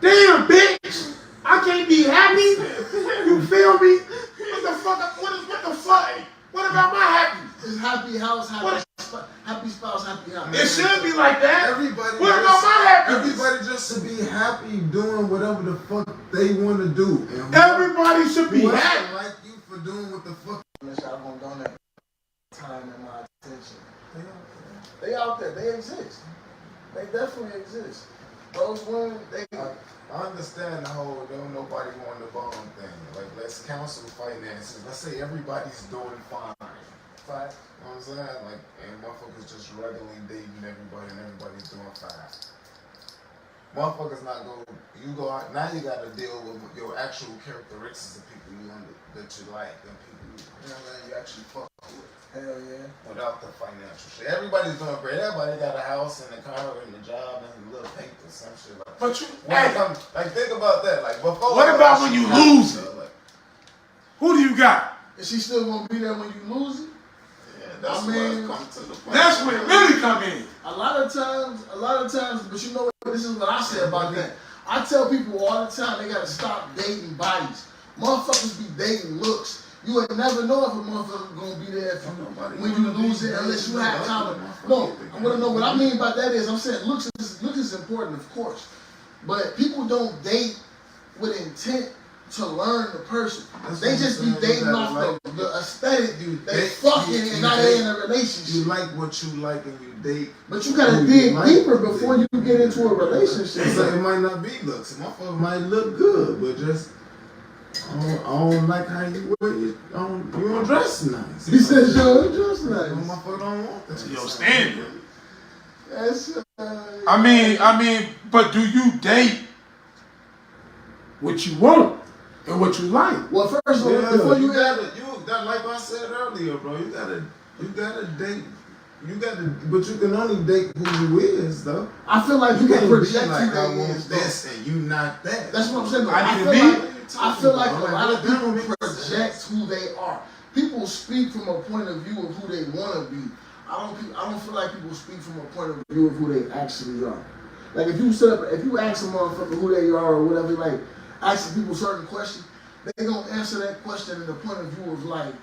Damn, bitch, I can't be happy. You feel me? What the fuck? What the fuck? What about my happiness? It's happy house, happy spouse, happy house. It should be like that. Everybody. What about my happiness? Everybody just to be happy doing whatever the fuck they want to do. And Everybody should be who else happy. like you for doing what the fuck. I'm gonna donate time and my attention. They out there. They exist. They definitely exist. Those women, they. I understand the whole don't nobody want the bone thing. Like let's counsel finances. Let's say everybody's doing fine. Fine. You know what I'm saying? Like and motherfuckers just regularly dating everybody and everybody's doing fine. Motherfuckers not go. You go out now. You got to deal with your actual characteristics of people that you like and people you actually fuck with. Hell yeah. Without the financial shit, everybody's doing great. Everybody got a house and a car and a job and a little paper, some shit like that. But you, Like think about that. Like before. What about when you lose it? Like, who do you got? Is she still gonna be there when you lose it? yeah, that's I mean, what comes to the point. That's when it really come in. A lot of times, but you know what? This is what I say about that. I tell people all the time they gotta stop dating bodies. Motherfuckers be dating looks. You would never know if a motherfucker gonna be there when you lose it unless you have common. No, I wanna know what I mean by that is I'm saying looks is important, of course. But people don't date with intent to learn the person. That's They what just I'm be saying. You dating gotta off like- the aesthetic, dude. They They- fucking you- and now you they in date- a You relationship. like what you like and you date. But you gotta who dig like deeper to before date. you get into a relationship. So it might not be looks. Motherfucker might look good, but just I don't like how you wear you don't dress nice. He says, yo, just Some nice. motherfucker don't want that. That's your standard. That's, I mean, but do you date what you want and what you like? well, first of all, Yeah, before you you gotta, like I said earlier, bro. You gotta date. But you can only date who you is, though. I feel like You you can can't be project like, who I they want is, though. this and you not that. That's what I'm saying. Though. I I need feel to be- like I feel like Like, a lot of that don't people make project sense. who they are. People speak from a point of view of who they want to be. I don't feel like people speak from a point of view of who they actually are. Like if you ask a motherfucker who they are or whatever, like asking people certain questions, they gonna answer that question in the point of view of like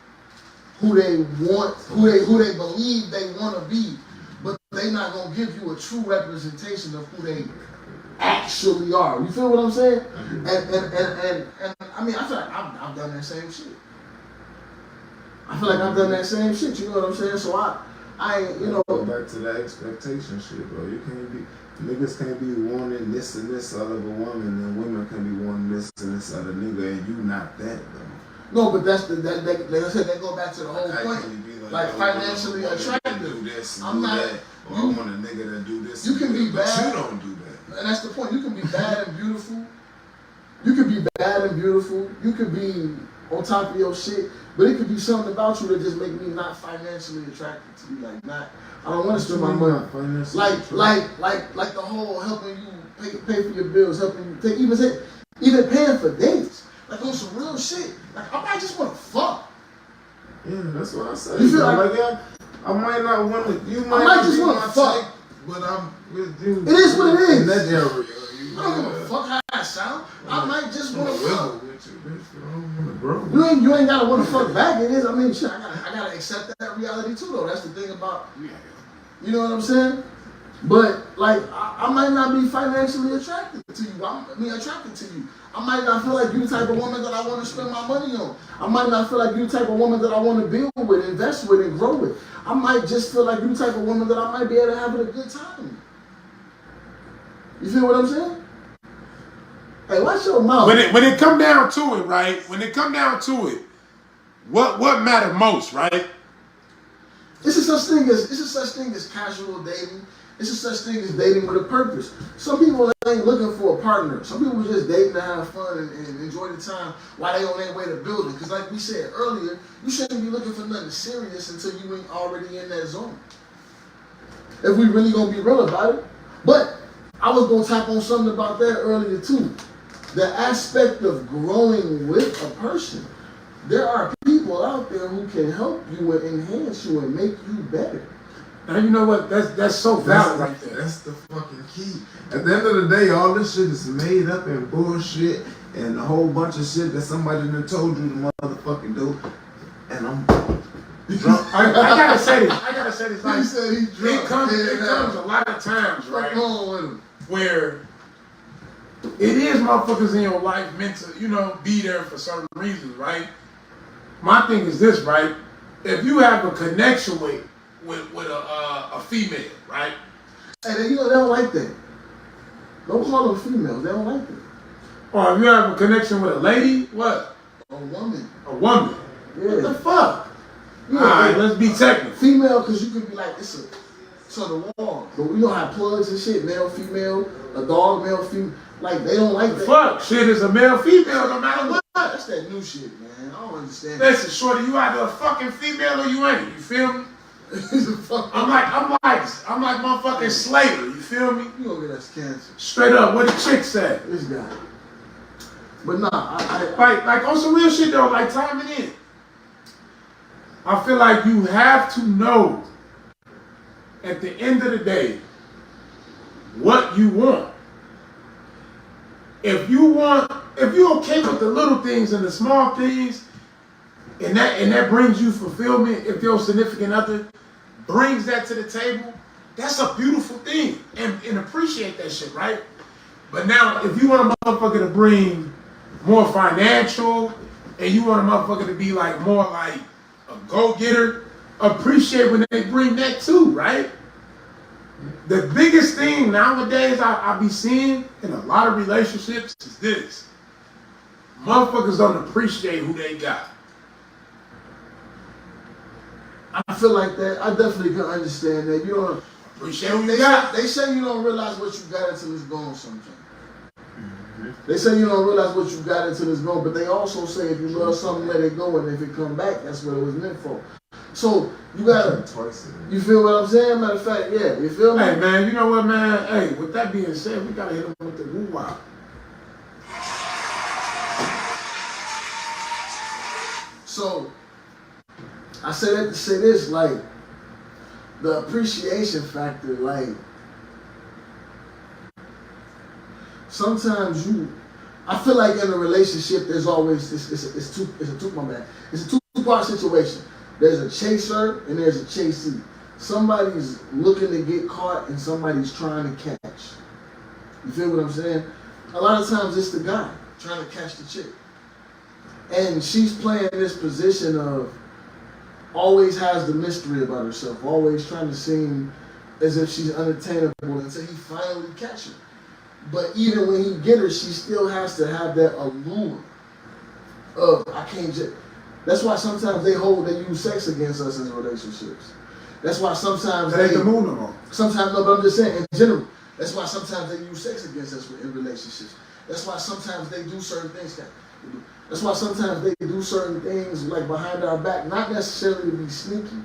who they want, who they believe they want to be, but they not gonna give you a true representation of who they actually are. You feel what I'm saying? And I mean, I feel like I've done that same shit. I feel like I've done that same shit. You know what I'm saying? So I you know. Go back to that expectation shit, bro. You can't be niggas can't be wanting this and this out of a woman, and women can be wanting this and this out of a nigga, and you not that though. No, but that's like I said, they go back to the whole How point. can you be Like oh, financially I want a woman that attractive. do this and I'm do not. that, or I want a nigga that do this. You and can do be that, but bad. you don't do that. And that's the point. You can be bad and beautiful. You can be bad and beautiful. You could be on top of your shit, but it could be something about you that just make me not financially attracted to you. Like not, I don't want to spend my money. Like the whole helping you pay for your bills, helping you take even paying for dates. Like on some real shit. Like I might just want to fuck. Yeah, that's what I said. You feel bro. like- yeah, I might not want to. You might, might just be wanna my fuck. type, but I'm with you. It is what it is. In that area, I don't give a fuck how I sound. I might just want to fuck. with you, bitch. I don't want to grow. You ain't gotta want to fuck back. It is. I mean, shit. I gotta accept that reality too, though. That's the thing about. You know what I'm saying? But like, I might not be financially attracted to you. Attracted to you. I might not feel like you the type of woman that I want to spend my money on. I might not feel like you the type of woman that I want to build with, invest with, and grow with. I might just feel like you the type of woman that I might be able to have a good time. You feel what I'm saying? Hey, watch your mouth. When it come down to it, right? When it come down to it, what matter most, right? It's a such thing as casual dating. It's a such thing as dating with a purpose. Some people ain't looking for a partner. Some people just dating to have fun and enjoy the time while they on their way to building. Because like we said earlier, you shouldn't be looking for nothing serious until you ain't already in that zone. If we really gonna be real about it. But I was gonna tap on something about that earlier too. The aspect of growing with a person. There are people out there who can help you and enhance you and make you better. Now you know what? That's so valid right there. That's the fucking key. At the end of the day, all this shit is made up and bullshit and a whole bunch of shit that somebody done told you to motherfucking do. And I'm drunk. I gotta say this. He said he's drunk. It comes a lot of times, What's right? wrong with him? Where it is motherfuckers in your life meant to, be there for certain reasons, right? My thing is this, right? If you have a connection with a female, right? And then, they don't like that. Don't call them females. They don't like that. Or if you have a connection with a lady, what? A woman. A woman. Yeah. What the fuck? Yeah, Alright, let's be technical. Female, because you can be like, it's a to the wall. But we don't have plugs and shit. Male, female, a dog, male, female. Like, they don't like that. Fuck, shit is a male, female, no matter what. That's that new shit, man. I don't understand. Listen, shorty, you either a fucking female or you ain't. You feel me? I'm like motherfucking Slater. You feel me? You gonna get us cancer. Straight up, what the chick said. This guy. But nah, I Like on some real shit though, like time it in. I feel like you have to know at the end of the day what you want. If you're okay with the little things and the small things, and that brings you fulfillment, if your significant other brings that to the table, that's a beautiful thing. And appreciate that shit, right? But now if you want a motherfucker to bring more financial, and you want a motherfucker to be like more like a go-getter, appreciate when they bring that too, right? The biggest thing nowadays I be seeing in a lot of relationships is this. Motherfuckers don't appreciate who they got. I feel like that. I definitely can understand that. You don't Appreciate who you got. They say you don't realize what you got until it's gone sometimes. They say you don't realize what you got until it's gone, but they also say if you love something, let it go, and if it come back, that's what it was meant for. So you gotta, you feel what I'm saying? Matter of fact, yeah, you feel me? Hey man, you know what, man? Hey, with that being said, we gotta hit them with the woo-wop. So I say that to say this, like the appreciation factor, like sometimes I feel like in a relationship there's always it's a two-part situation. There's a chaser and there's a chasee. Somebody's looking to get caught and somebody's trying to catch. You feel what I'm saying? A lot of times it's the guy trying to catch the chick. And she's playing this position of always has the mystery about herself, always trying to seem as if she's unattainable until he finally catches her. But even when he get her, she still has to have that allure of, I can't just. That's why sometimes they use sex against us in relationships. That's why sometimes That ain't the moon no more. Sometimes, no, but I'm just saying in general. That's why sometimes they use sex against us in relationships. That's why sometimes they do certain things. That's why sometimes they do certain things like behind our back, not necessarily to be sneaky,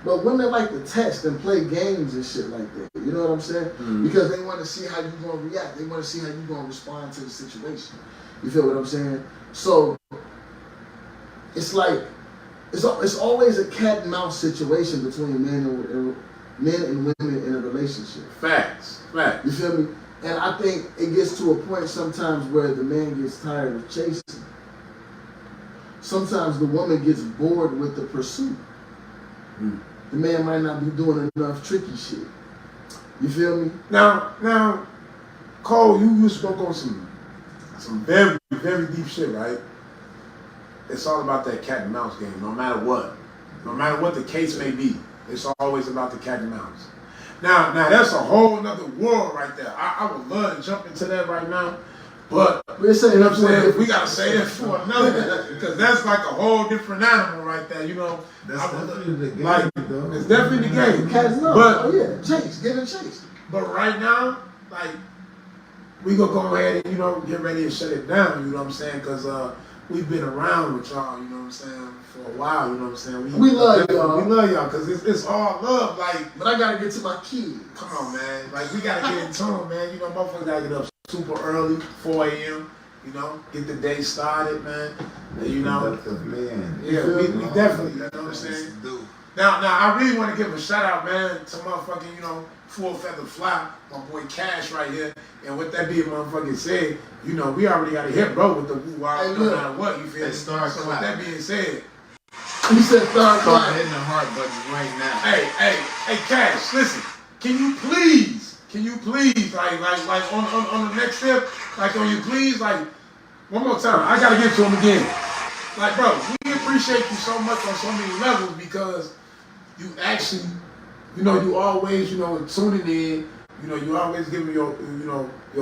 but women like to test and play games and shit like that. You know what I'm saying? Mm-hmm. Because they want to see how you're going to react. They want to see how you're going to respond to the situation. You feel what I'm saying? So it's like, it's always a cat and mouse situation between men and women in a relationship. Facts. You feel me? And I think it gets to a point sometimes where the man gets tired of chasing. Sometimes the woman gets bored with the pursuit. The man might not be doing enough tricky shit. You feel me? Now, Cole, you spoke on some very, very deep shit, right? It's all about that cat and mouse game, no matter what. No matter what the case may be, it's always about the cat and mouse. Now that's a whole nother world right there. I would love to jump into that right now, but we're saying, you know what I'm saying? We gotta say that for another, because that's like a whole different animal right there. You know, that's definitely the game. Like, it's definitely the game. Cat and mouse. But chase, get a chase. But right now, like, we gonna go ahead and get ready and shut it down. You know what I'm saying? Because we've been around with y'all, you know what I'm saying, for a while, you know what I'm saying? We love y'all. We love y'all, because it's all love, like. But I gotta get to my kids. Come on, man. Like, we gotta get in tune, man. You know, motherfuckers gotta get up super early, 4 a.m., get the day started, man. And, man. Yeah, we definitely, you know what I'm saying? Now, I really want to give a shout out, man, to motherfucking, Full Feather Fly, my boy Cash right here. And with that being motherfucking said, we already got a hit, bro, with the woo-wop, no matter what, you feel me? So with that being said, he said start hitting the heart button right now. Hey, Cash, listen, can you please, like on the next step, like on you please, like, one more time, I gotta get to him again. Like, bro, we appreciate you so much on so many levels because you actually, you always, tuning in, you always give me your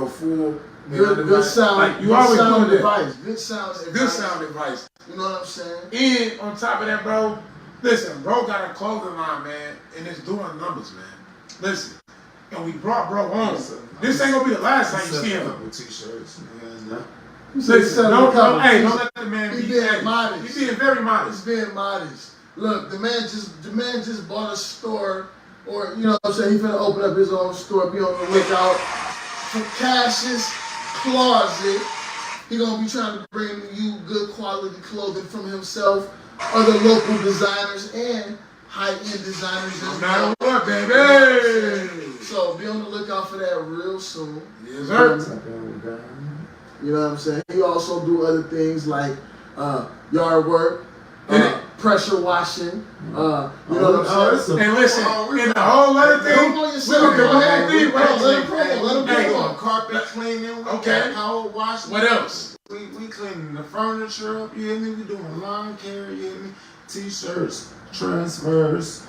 full, good sound, like, you always sound doing advice, good sound advice. You know what I'm saying? And on top of that, bro, listen, bro got a clothing line, man, and it's doing numbers, man. Listen, and we brought bro on. This ain't gonna be the last time you see him. T-shirts, man. Listen, don't let the man be modest. He's being very modest. He's being modest. Look, the man just bought a store, or you know what I'm saying, he's gonna open up his own store. Be on the lookout for Cash's Closet. He gonna be trying to bring you good quality clothing from himself, other local designers, and high-end designers. No matter what, baby. So be on the lookout for that real soon. Yes, sir. You know what I'm saying? He also do other things like yard work, pressure washing. You know what I'm saying? And listen, and the whole other thing, let him go. Carpet cleaning, okay. power washing. What else? We cleaning the furniture up, you hear me? We doing lawn care, you hear me? T-shirts, transfers.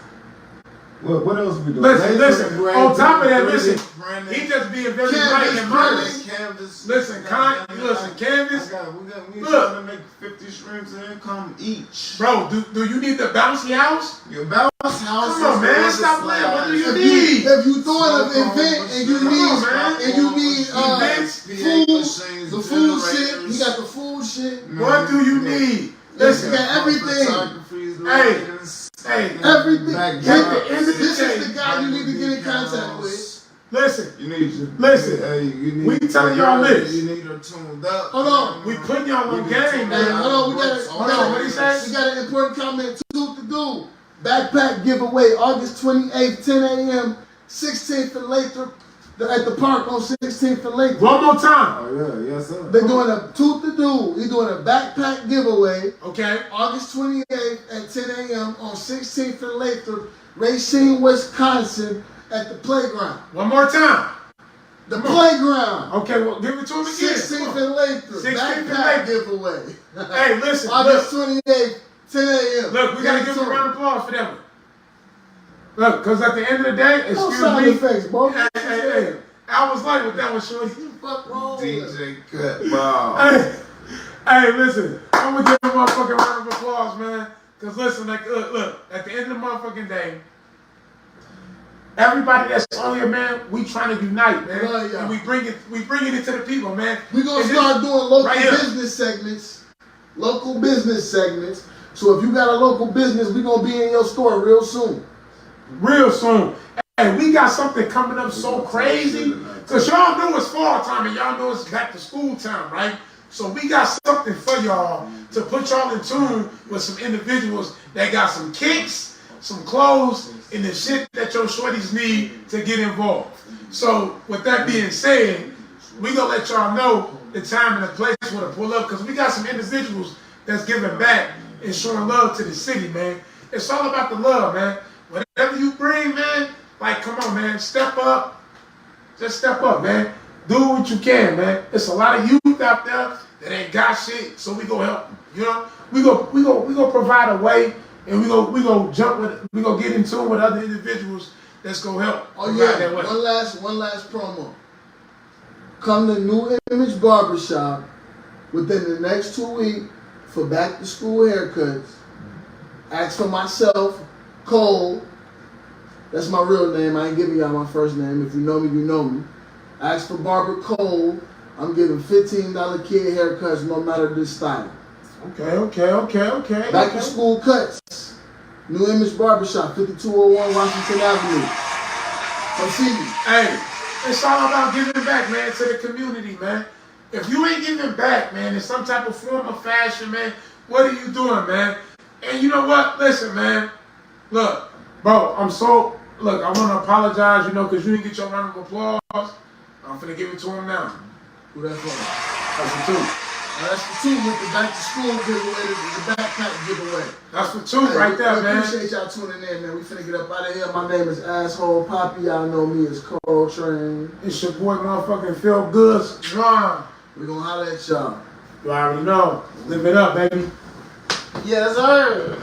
What else we doing? Listen. On top of that, listen. Branding. He just being very right and modest. Canvas. Listen, Canvas. We Look. trying to make 50 streams of income each. Bro, do you need the bouncy house? Your bounce house. Come on, man. Stop playing. What do you If need? you throwing an event and you need Events, food, the food shit, he got the food shit. What do you need? Listen, Listen, he got everything. Hey, Everything. At the end of the This day, is the guy you need to get in contact with. listen. You need Listen, hey, you need we telling y'all this. You need her tuned up. Hold on. We putting y'all on game, Hey, man. hold on, What he say? we got an important comment to do. Backpack giveaway, August 28th, 10 a.m., 16th and Lathrop, at the park on 16th and Lathrop. One more time. Oh yeah, yes sir. They're doing a to-do. He's doing a backpack giveaway, Okay. August 28th at 10 a.m. on 16th and Lathrop, Racine, Wisconsin, at the playground. One more time. The playground. Okay, well, give it to him again. 16th and Lathrop. 16th and Backpack Lathrop. giveaway. Hey, listen. August Look, 28th, 10 a.m. look, we gotta give him a round of applause for that one. Look, because at the end of the day, No excuse sound me. effects, bro. Hey. I was like with that one, shorty. Fuck wrong with it? DJ Cut Ball. Hey, listen, I'm gonna give him a motherfucking round of applause, man. Cause listen, like, look, at the end of the motherfucking day, everybody that's on here, man, we trying to unite, man, Love y'all. and we bringing it to the people, man. We're going to And start this- doing local right here. business segments. Local business segments. So if you got a local business, we're going to be in your store real soon. real soon. And we got something coming up so crazy. Because y'all know it's fall time and y'all know it's back to school time, right? So we got something for y'all to put y'all in tune with some individuals that got some kicks, some clothes, and the shit that your shorties need to get involved. So with that being said, we gonna let y'all know the time and the place where to pull up, because we got some individuals that's giving back and showing love to the city, man. It's all about the love, man. Whatever you bring, man, like, come on, man, step up. Just step up, man. Do what you can, man. It's a lot of youth out there that ain't got shit, so we gonna help them. You know, we go provide a way, and we go jump with, we go get in tune with other individuals that's gonna help. Oh provide yeah, that way. one last promo. Come to New Image Barbershop within the next 2 weeks for back to school haircuts. Ask for myself, Cole. That's my real name. I ain't giving y'all my first name. If you know me, you know me. Ask for Barber Cole. I'm giving $15 kid haircuts no matter the style. Okay. Back to school cuts. New Image Barbershop, 5201 Washington Avenue. Come see me. Hey, it's all about giving back, man, to the community, man. If you ain't giving back, man, in some type of form or fashion, man, what are you doing, man? And you know what? Listen, man. Look, bro, Look, I want to apologize, you know, because you didn't get your round of applause. I'm finna give it to him now. Who that for? That's for two. That's the two with the back to school giveaway, the backpack giveaway. That's for two right there, we man. appreciate y'all tuning in, man. We finna get up out of here. My name is Asshole Poppy. Y'all know me as Coltrane. It's your boy, motherfucking Phil Goods. John. We gonna holler at y'all. You already know. Live it up, baby. Yes, sir.